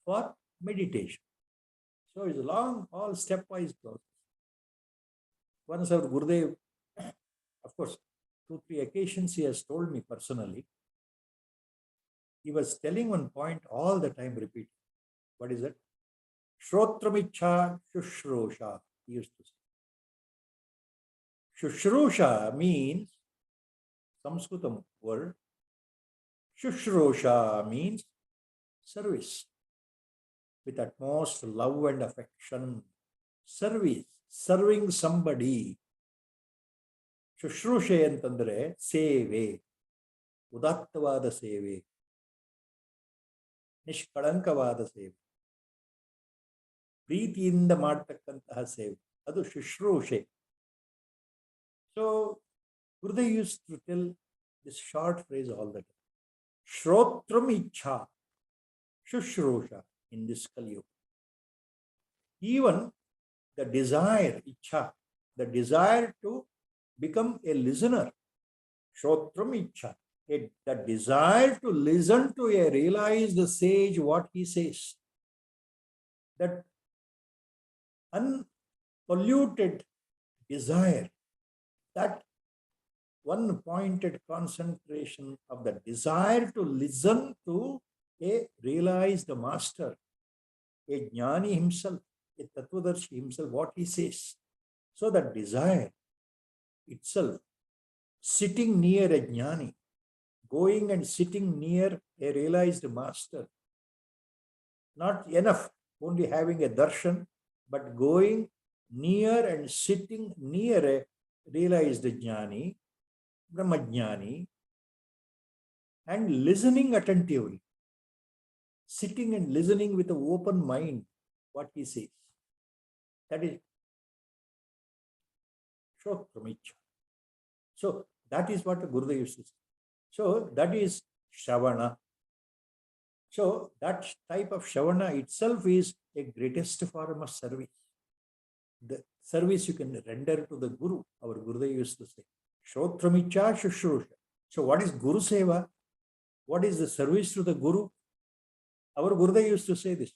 for meditation. So it's a long, all stepwise process. Once our Gurudev, of course, 2-3 occasions he has told me personally, he was telling one point all the time, repeat. What is it? Shrotramicha Shushrusha, he used to say. Shushrusha means Sanskritam word. Shushrusha means service with utmost love and affection. Service, serving somebody. Shushrushe ಅಂತಂದ್ರೆ ಸೇವೆ, ಉದಾತ್ತವಾದ ಸೇವೆ, ನಿಷ್ಕಳಂಕವಾದ ಸೇವೆ, ಪ್ರೀತಿಯಿಂದ ಮಾಡತಕ್ಕಂತಹ ಸೇವೆ, ಅದು ಶುಶ್ರೂಷೆ. So Gurudev used to tell this short phrase all the time. Shrotram ichha, shushrusha in this Kali Yuga. Even the desire, ichha, the desire to become a listener, Shrotram ichha, the desire to listen to a realized sage what he says. That unpolluted desire, that one pointed concentration of the desire to listen to a realized master, a jnani himself, a tattvadarshi himself, what he says. So that desire itself, sitting near a jnani, going and sitting near a realized master, not enough only having a darshan, but going near and sitting near a realized jnani, Brahmajnani, and listening attentively, sitting and listening with an open mind, what he says. That is Shrotramicha. So that is what Gurudev used to say. So that is Shravana. So that type of Shravana itself is a greatest form of service. The service you can render to the Guru, our Gurudev used to say. Shrotramicha Shushrusha. So what is Guru Seva? What is the service to the Guru? Our Gurudev used to say this.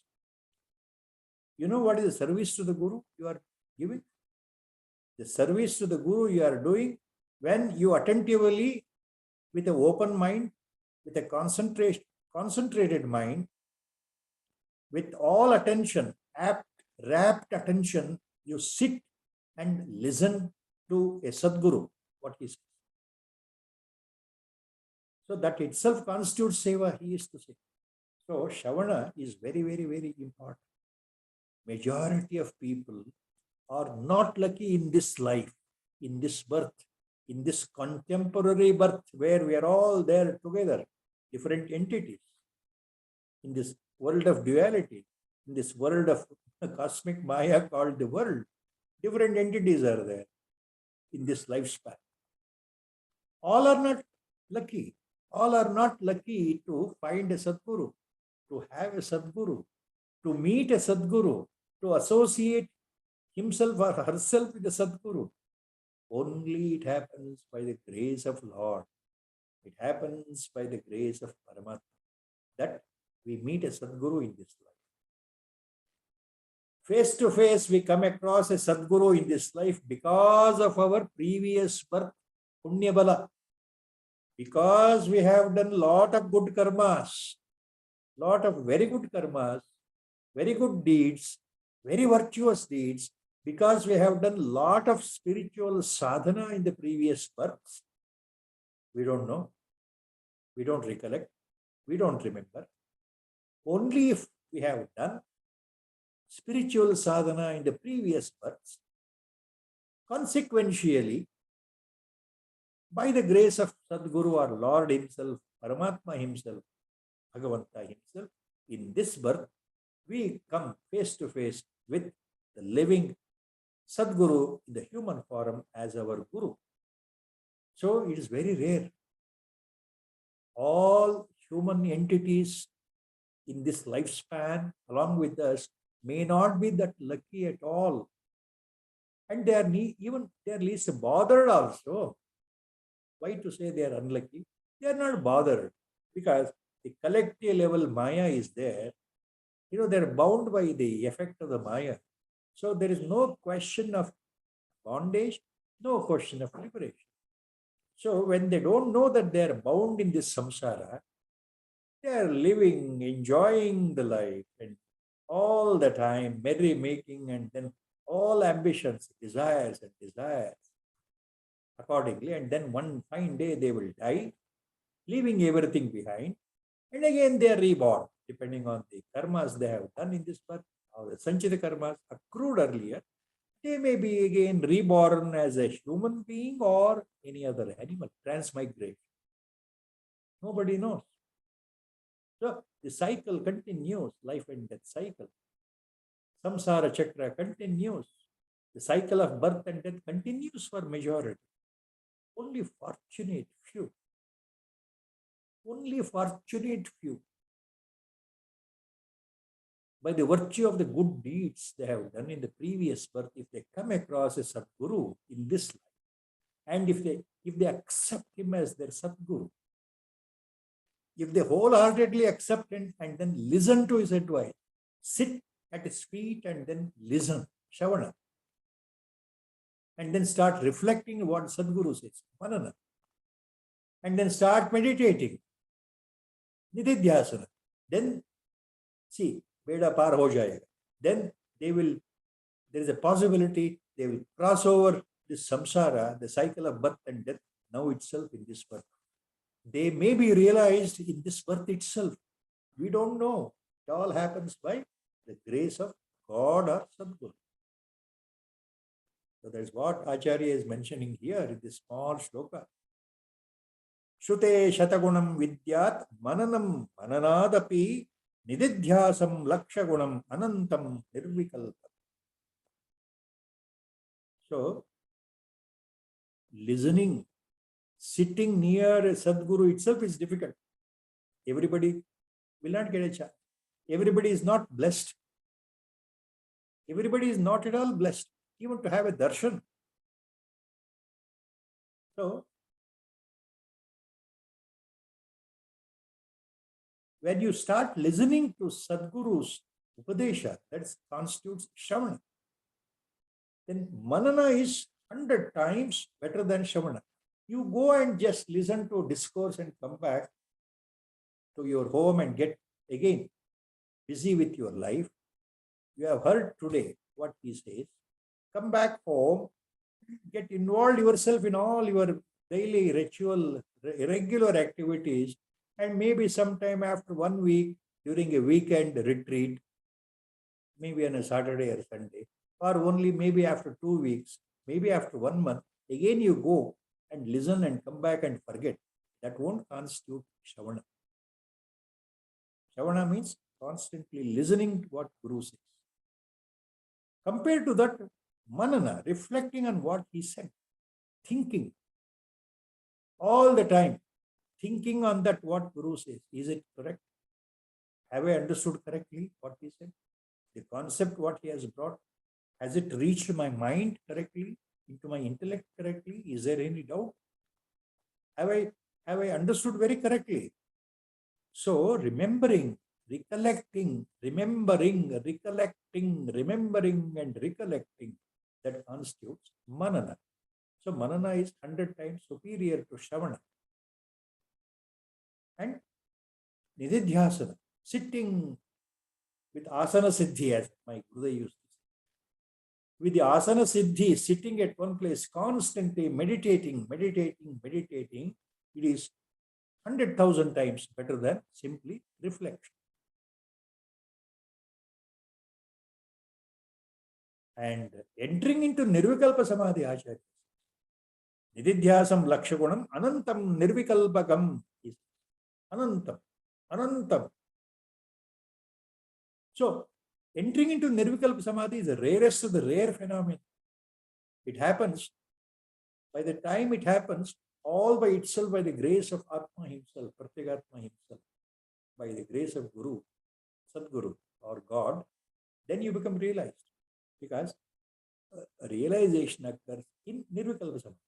You know what is the service to the Guru you are giving? The service to the Guru you are doing when you attentively, with an open mind, with a concentrated mind, with all attention, rapt attention, you sit and listen to a Sadguru, what he says. So that itself constitutes seva, he used to say. So Shravana is very, very, very important. Majority of people are not lucky in this life, in this birth, in this contemporary birth where we are all there together, different entities, in this world of duality, in this world of cosmic Maya called the world. Different entities are there in this lifespan. All are not lucky. All are not lucky to find a Sadguru, to have a Sadguru, to meet a Sadguru, to associate himself or herself with the Sadguru. Only it happens by the grace of Lord. It happens by the grace of Paramatma that we meet a Sadguru in this life. Face to face, we come across a Sadguru in this life because of our previous birth, Punya Bala. Because we have done lot of good karmas, lot of very good karmas, very good deeds, very virtuous deeds, because we have done lot of spiritual sadhana in the previous births. We don't know, we don't recollect, we don't remember. Only if we have done spiritual sadhana in the previous births, consequentially, by the grace of Sadguru or Lord himself, Paramatma himself, Bhagavanta himself, in this birth, we come face to face with the living Sadguru in the human form as our Guru. So it is very rare. All human entities in this lifespan along with us may not be that lucky at all. And they are least bothered also. Why to say they are unlucky? They are not bothered because the collective level Maya is there. They're bound by the effect of the Maya. So there is no question of bondage, no question of liberation. So when they don't know that they are bound in this samsara, they are living, enjoying the life and all the time, merry making, and then all ambitions, desires accordingly. And then one fine day they will die, leaving everything behind. And again they are reborn, depending on the karmas they have done in this birth, or the sanchita karmas accrued earlier. They may be again reborn as a human being or any other animal, transmigration. Nobody knows. So the cycle continues, life and death cycle. Samsara chakra continues. The cycle of birth and death continues for majority. Only fortunate few. Only fortunate few. By the virtue of the good deeds they have done in the previous birth, if they come across a Sadguru in this life, and if they accept him as their Sadguru, if they wholeheartedly accept him and then listen to his advice, sit at his feet and then listen, Shravana, and then start reflecting what Sadguru says, Manana, and then start meditating, Nididhyasana, then see, Veda par ho jayega. Then there is a possibility they will cross over this samsara, the cycle of birth and death, now itself in this birth. They may be realized in this birth itself. We don't know. It all happens by the grace of God or Sadguru. So that's what Acharya is mentioning here in this small shloka. Shute shatagunam vidyat mananam mananadapi nididhyasam lakshagunam anantam nirvikalpa. So, listening, sitting near a Sadguru itself is difficult. Everybody will not get a chance. Everybody is not blessed. Everybody is not at all blessed, even to have a darshan. So, when you start listening to Sadguru's Upadesha, that constitutes Shravana. Then Manana is 100 times better than Shravana. You go and just listen to discourse and come back to your home and get again busy with your life. You have heard today what he says. Come back home, get involved yourself in all your daily ritual, regular activities, and maybe sometime after 1 week, during a weekend retreat, maybe on a Saturday or Sunday, or only maybe after 2 weeks, maybe after 1 month, again you go and listen and come back and forget. That won't constitute Shravana. Shravana means constantly listening to what Guru says. Compared to that, Manana, reflecting on what he said, thinking all the time, thinking on that what Guru says. Is it correct? Have I understood correctly what he said? The concept what he has brought, has it reached my mind correctly, into my intellect correctly? Is there any doubt? Have I understood very correctly? So remembering, recollecting, remembering, and recollecting, that constitutes manana. So manana is 100 times superior to Shravana. And nididhyasana, sitting with asana siddhi, as my Gurudev used to say. With the asana siddhi, sitting at one place, constantly meditating, it is 100,000 times better than simply reflection. And entering into Nirvikalpa Samadhi, Acharya, Nididhyasam Lakshagunam Anantam Nirvikalpakam is Anantam. So, entering into Nirvikalpa Samadhi is the rarest of the rare phenomena. It happens, by the time it happens, all by itself, by the grace of Atma himself, Pratyagatma himself, by the grace of Guru, Sadguru or God, then you become realized. Because a realization occurs in Nirvikalpa Samadhi.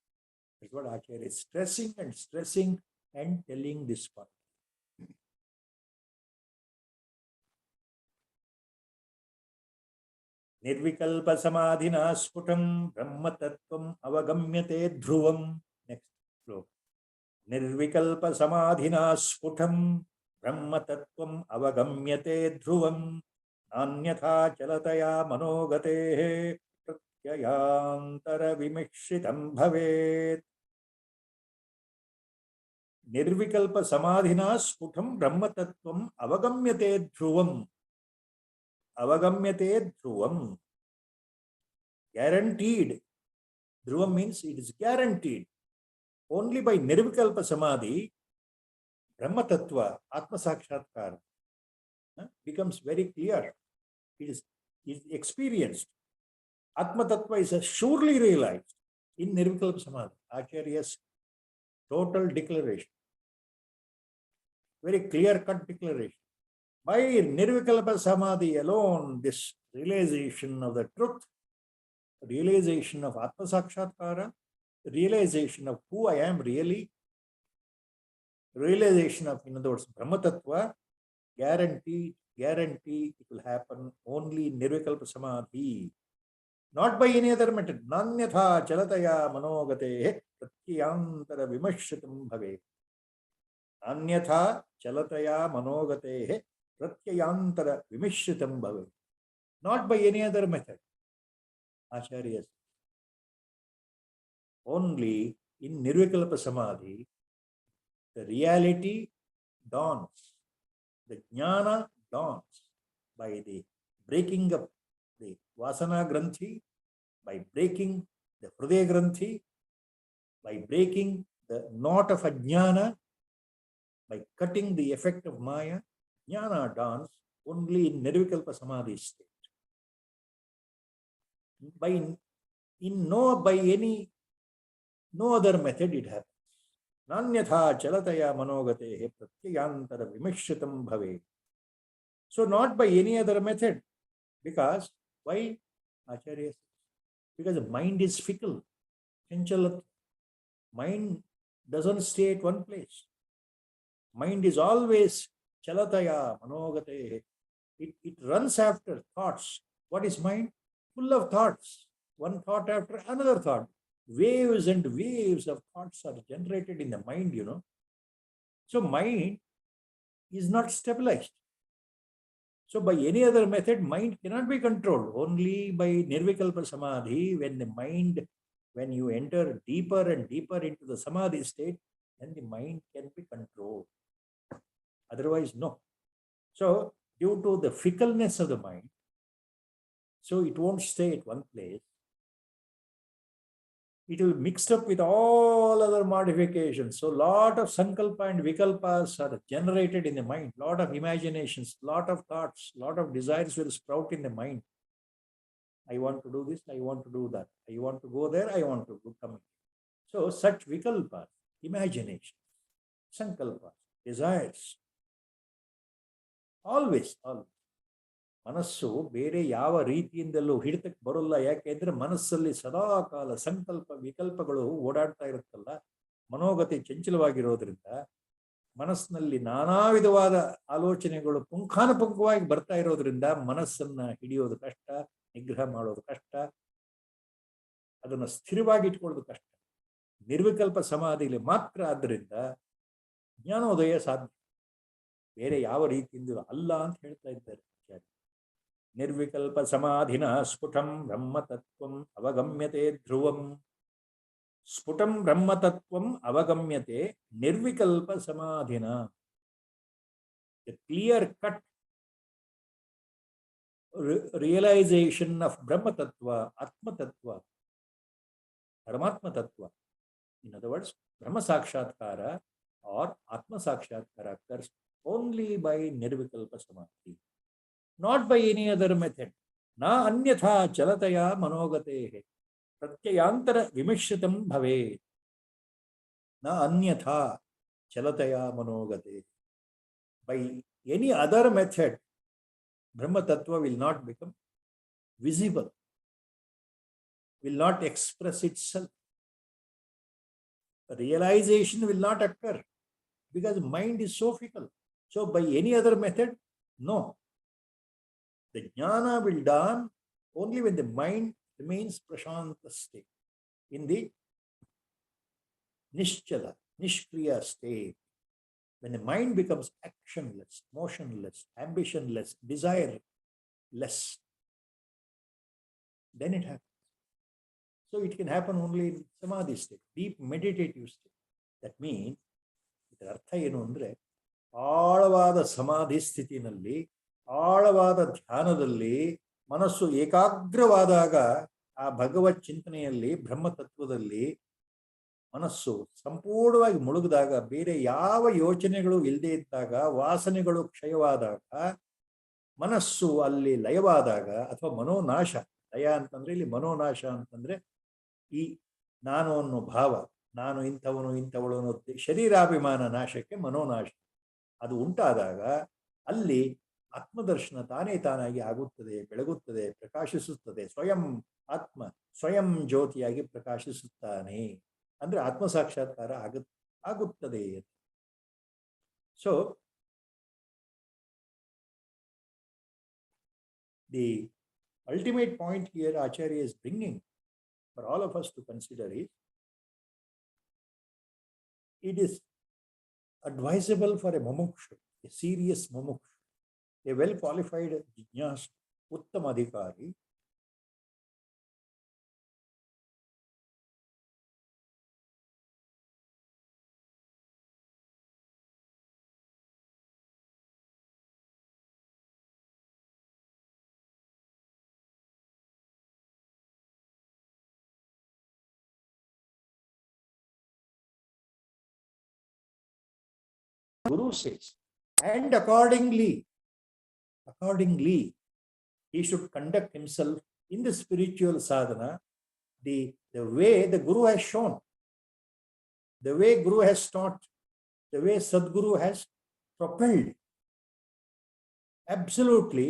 That's what Acharya is stressing and telling this part. Nirvikalpa Samadhina Sputam Brahma Tattvam Avagamyate Dhruvam. Next flow. Nirvikalpa Samadhina Sputam Brahma Tattvam Avagamyate Dhruvam. Anyatha Chalataya Manogate Pratyayantara Vimishritam Bhavet. Nirvikalpa Samadhina Sputam Brahma Tattvam Avagamyate Dhruvam. Avagamyate Dhruvam. Guaranteed. Dhruvam means it is guaranteed. Only by Nirvikalpa Samadhi, Brahma Tattva, Atma Sakshatkara, becomes very clear. It is experienced. Atma Tattva is surely realized in Nirvikalpa Samadhi. Acharya's total declaration. Very clear-cut declaration. By Nirvikalpa Samadhi alone, this realization of the truth, realization of Atma Sakshatkara, realization of who I am really, realization of, in other words, Brahma Tattva, guarantee it will happen only in Nirvikalpa Samadhi. Not by any other method. Nanyatha chalataya manogate pratyantara vimashritam bhave. Nanyatha chalataya manogate pratyantara vimashritam bhave. Not by any other method. Acharyas. Only in Nirvikalpa Samadhi, the reality dawns. The jnana dawns by the breaking up the Vasana Granthi, by breaking the Hrudaya Granthi, by breaking the knot of Ajnana, by cutting the effect of Maya. Jnana dawns only in Nirvikalpa Samadhi state. By no other method it happens. Nanyatha chalataya manogate pratyayantara vimishritam bhave. So not by any other method. Because, why? Acharya says, because the mind is fickle. Mind doesn't stay at one place. Mind is always chalataya manogate. It runs after thoughts. What is mind? Full of thoughts. One thought after another thought. Waves and waves of thoughts are generated in the mind, So mind is not stabilized. So by any other method, mind cannot be controlled. Only by Nirvikalpa Samadhi, when you enter deeper and deeper into the Samadhi state, then the mind can be controlled. Otherwise, no. So due to the fickleness of the mind, so it won't stay at one place. It will mix up with all other modifications. So lot of sankalpa and vikalpas are generated in the mind. Lot of imaginations, lot of thoughts, lot of desires will sprout in the mind. I want to do this, I want to do that. I want to go there, I want to come here. So such vikalpas, imagination, sankalpas, desires, always. ಮನಸ್ಸು ಬೇರೆ ಯಾವ ರೀತಿಯಿಂದಲೂ ಹಿಡಿತಕ್ಕೆ ಬರೋಲ್ಲ. ಯಾಕೆಂದ್ರೆ ಮನಸ್ಸಲ್ಲಿ ಸದಾಕಾಲ ಸಂಕಲ್ಪ ವಿಕಲ್ಪಗಳು ಓಡಾಡ್ತಾ ಇರುತ್ತಲ್ಲ, ಮನೋಗತಿ ಚಂಚಲವಾಗಿರೋದ್ರಿಂದ ಮನಸ್ಸಿನಲ್ಲಿ ನಾನಾ ವಿಧವಾದ ಆಲೋಚನೆಗಳು ಪುಂಖಾನುಪುಂಖವಾಗಿ ಬರ್ತಾ ಇರೋದ್ರಿಂದ ಮನಸ್ಸನ್ನ ಹಿಡಿಯೋದು ಕಷ್ಟ, ನಿಗ್ರಹ ಮಾಡೋದು ಕಷ್ಟ, ಅದನ್ನು ಸ್ಥಿರವಾಗಿ ಇಟ್ಕೊಳ್ಳೋದು ಕಷ್ಟ. ನಿರ್ವಿಕಲ್ಪ ಸಮಾಧಿಯಲ್ಲಿ ಮಾತ್ರ ಆದ್ದರಿಂದ ಜ್ಞಾನೋದಯ ಸಾಧ್ಯ, ಬೇರೆ ಯಾವ ರೀತಿಯಿಂದ ಅಲ್ಲ ಅಂತ ಹೇಳ್ತಾ ಇದ್ದಾರೆ. ನಿರ್ವಿಕಲ್ಪ ಸಮಾಧಿನ ಸ್ಫುಟಂ ಬ್ರಹ್ಮತತ್ವಂ ಅವಗಮ್ಯತೆ ಧ್ರುವಂ. ಸ್ಫುಟಂ ಬ್ರಹ್ಮತತ್ವಂ ಅವಗಮ್ಯತೆ ನಿರ್ವಿಕಲ್ಪ ಸಮಾಧಿನ. The clear cut realization of Brahma Tattva, Atma Tattva, Paramatma Tattva. In other words, Brahma Sakshatkara or Atma Sakshatkara occurs only by Nirvikalpa Samadhi, not by any other method. Na anyatha chalataya manogatehe pratyayantara vimishritam bhave. Na anyatha chalataya manogatehe. By any other method, Brahma Tattva will not become visible, will not express itself. Realization will not occur because mind is so fickle. So by any other method, no. The jnana will dawn only when the mind remains prashanta state, in the nischala, nishkriya state. When the mind becomes actionless, motionless, ambitionless, desireless, then it happens. So it can happen only in samadhi state, deep meditative state. That means, ಇದರ ಅರ್ಥ ಏನು ಅಂದ್ರೆ, ಆಳವಾದ ಸಮಾಧಿ ಸ್ಥಿತಿನಲ್ಲಿ, ಆಳವಾದ ಧ್ಯಾನದಲ್ಲಿ ಮನಸ್ಸು ಏಕಾಗ್ರವಾದಾಗ, ಆ ಭಗವತ್ ಚಿಂತನೆಯಲ್ಲಿ, ಬ್ರಹ್ಮತತ್ವದಲ್ಲಿ ಮನಸ್ಸು ಸಂಪೂರ್ಣವಾಗಿ ಮುಳುಗಿದಾಗ, ಬೇರೆ ಯಾವ ಯೋಚನೆಗಳು ಇಲ್ಲದೆ ಇದ್ದಾಗ, ವಾಸನೆಗಳು ಕ್ಷಯವಾದಾಗ, ಮನಸ್ಸು ಅಲ್ಲಿ ಲಯವಾದಾಗ, ಅಥವಾ ಮನೋನಾಶ, ಲಯ ಅಂತಂದ್ರೆ ಇಲ್ಲಿ ಮನೋನಾಶ ಅಂತಂದ್ರೆ ಈ ನಾನು ಅನ್ನೋ ಭಾವ, ನಾನು ಇಂಥವಳು ಅನ್ನೋ ಶರೀರಾಭಿಮಾನ ನಾಶಕ್ಕೆ ಮನೋನಾಶ, ಅದು ಉಂಟಾದಾಗ ಅಲ್ಲಿ ಆತ್ಮದರ್ಶನ ತಾನೇ ತಾನಾಗಿ ಆಗುತ್ತದೆ, ಬೆಳಗುತ್ತದೆ, ಪ್ರಕಾಶಿಸುತ್ತದೆ. ಸ್ವಯಂ ಆತ್ಮ ಸ್ವಯಂ ಜ್ಯೋತಿಯಾಗಿ ಪ್ರಕಾಶಿಸುತ್ತಾನೆ. ಅಂದ್ರೆ ಆತ್ಮ ಸಾಕ್ಷಾತ್ಕಾರ ಆಗುತ್ತದೆ. So the ultimate point here Acharya is bringing for all of us to consider is, it is advisable for a mumukshu, a serious mumukshu, a well qualified jnana, uttam adhikari, Guru says, and accordingly he should conduct himself in the spiritual sadhana the way the Guru has shown, the way Guru has taught, the way Sadguru has propelled, absolutely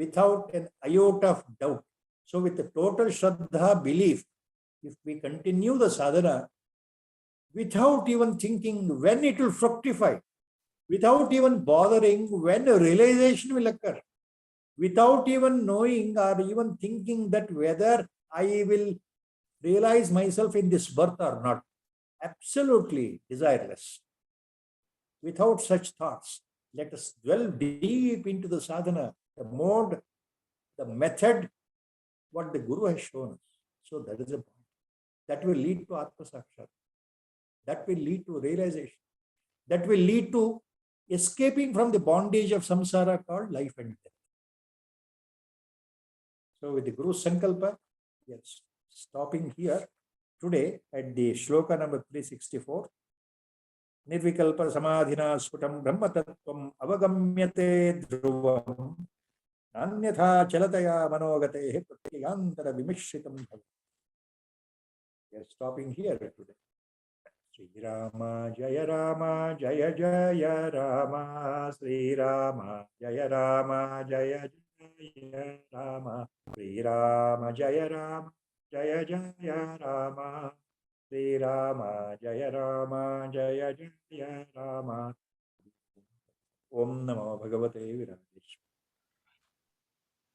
without an iota of doubt. So with the total Shraddha belief, if we continue the sadhana without even thinking when it will fructify, without even bothering when a realization will occur, without even knowing or even thinking that whether I will realize myself in this birth or not, absolutely desireless. Without such thoughts, let us dwell deep into the sadhana, the mode, the method, what the Guru has shown us. So that is a point. That will lead to Atma Sakshat. That will lead to realization. That will lead to escaping from the bondage of samsara called life and death. So with the Guru Sankalpa, yes, stopping here today at the shloka number 364. Nirvikalpa samadhina sfutam brahma tattvam avagamyate dhruvam nanyatha chalataya manogate pratyantara vimishritam bhavam. We are stopping here today. Sri Rama Jaya Rama Jaya Jaya Rama Sri Rama Jaya Rama Jaya Jaya Rama Sri Rama Jaya Rama Jaya Jaya Rama Sri Rama Jaya Rama Jaya Jaya Rama. Om Namo Bhagavate Virajeshwara.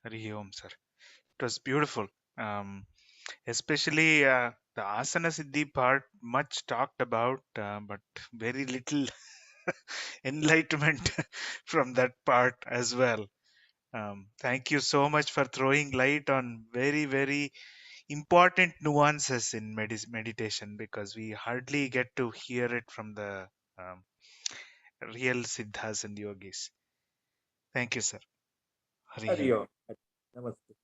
Hari Om, sir. It was beautiful. Especially the asana siddhi part, much talked about, but very little enlightenment from that part as well. Thank you so much for throwing light on very, very important nuances in meditation, because we hardly get to hear it from the um, real siddhas and yogis. Thank you, sir. Hari Hari Om. Om. Namaste.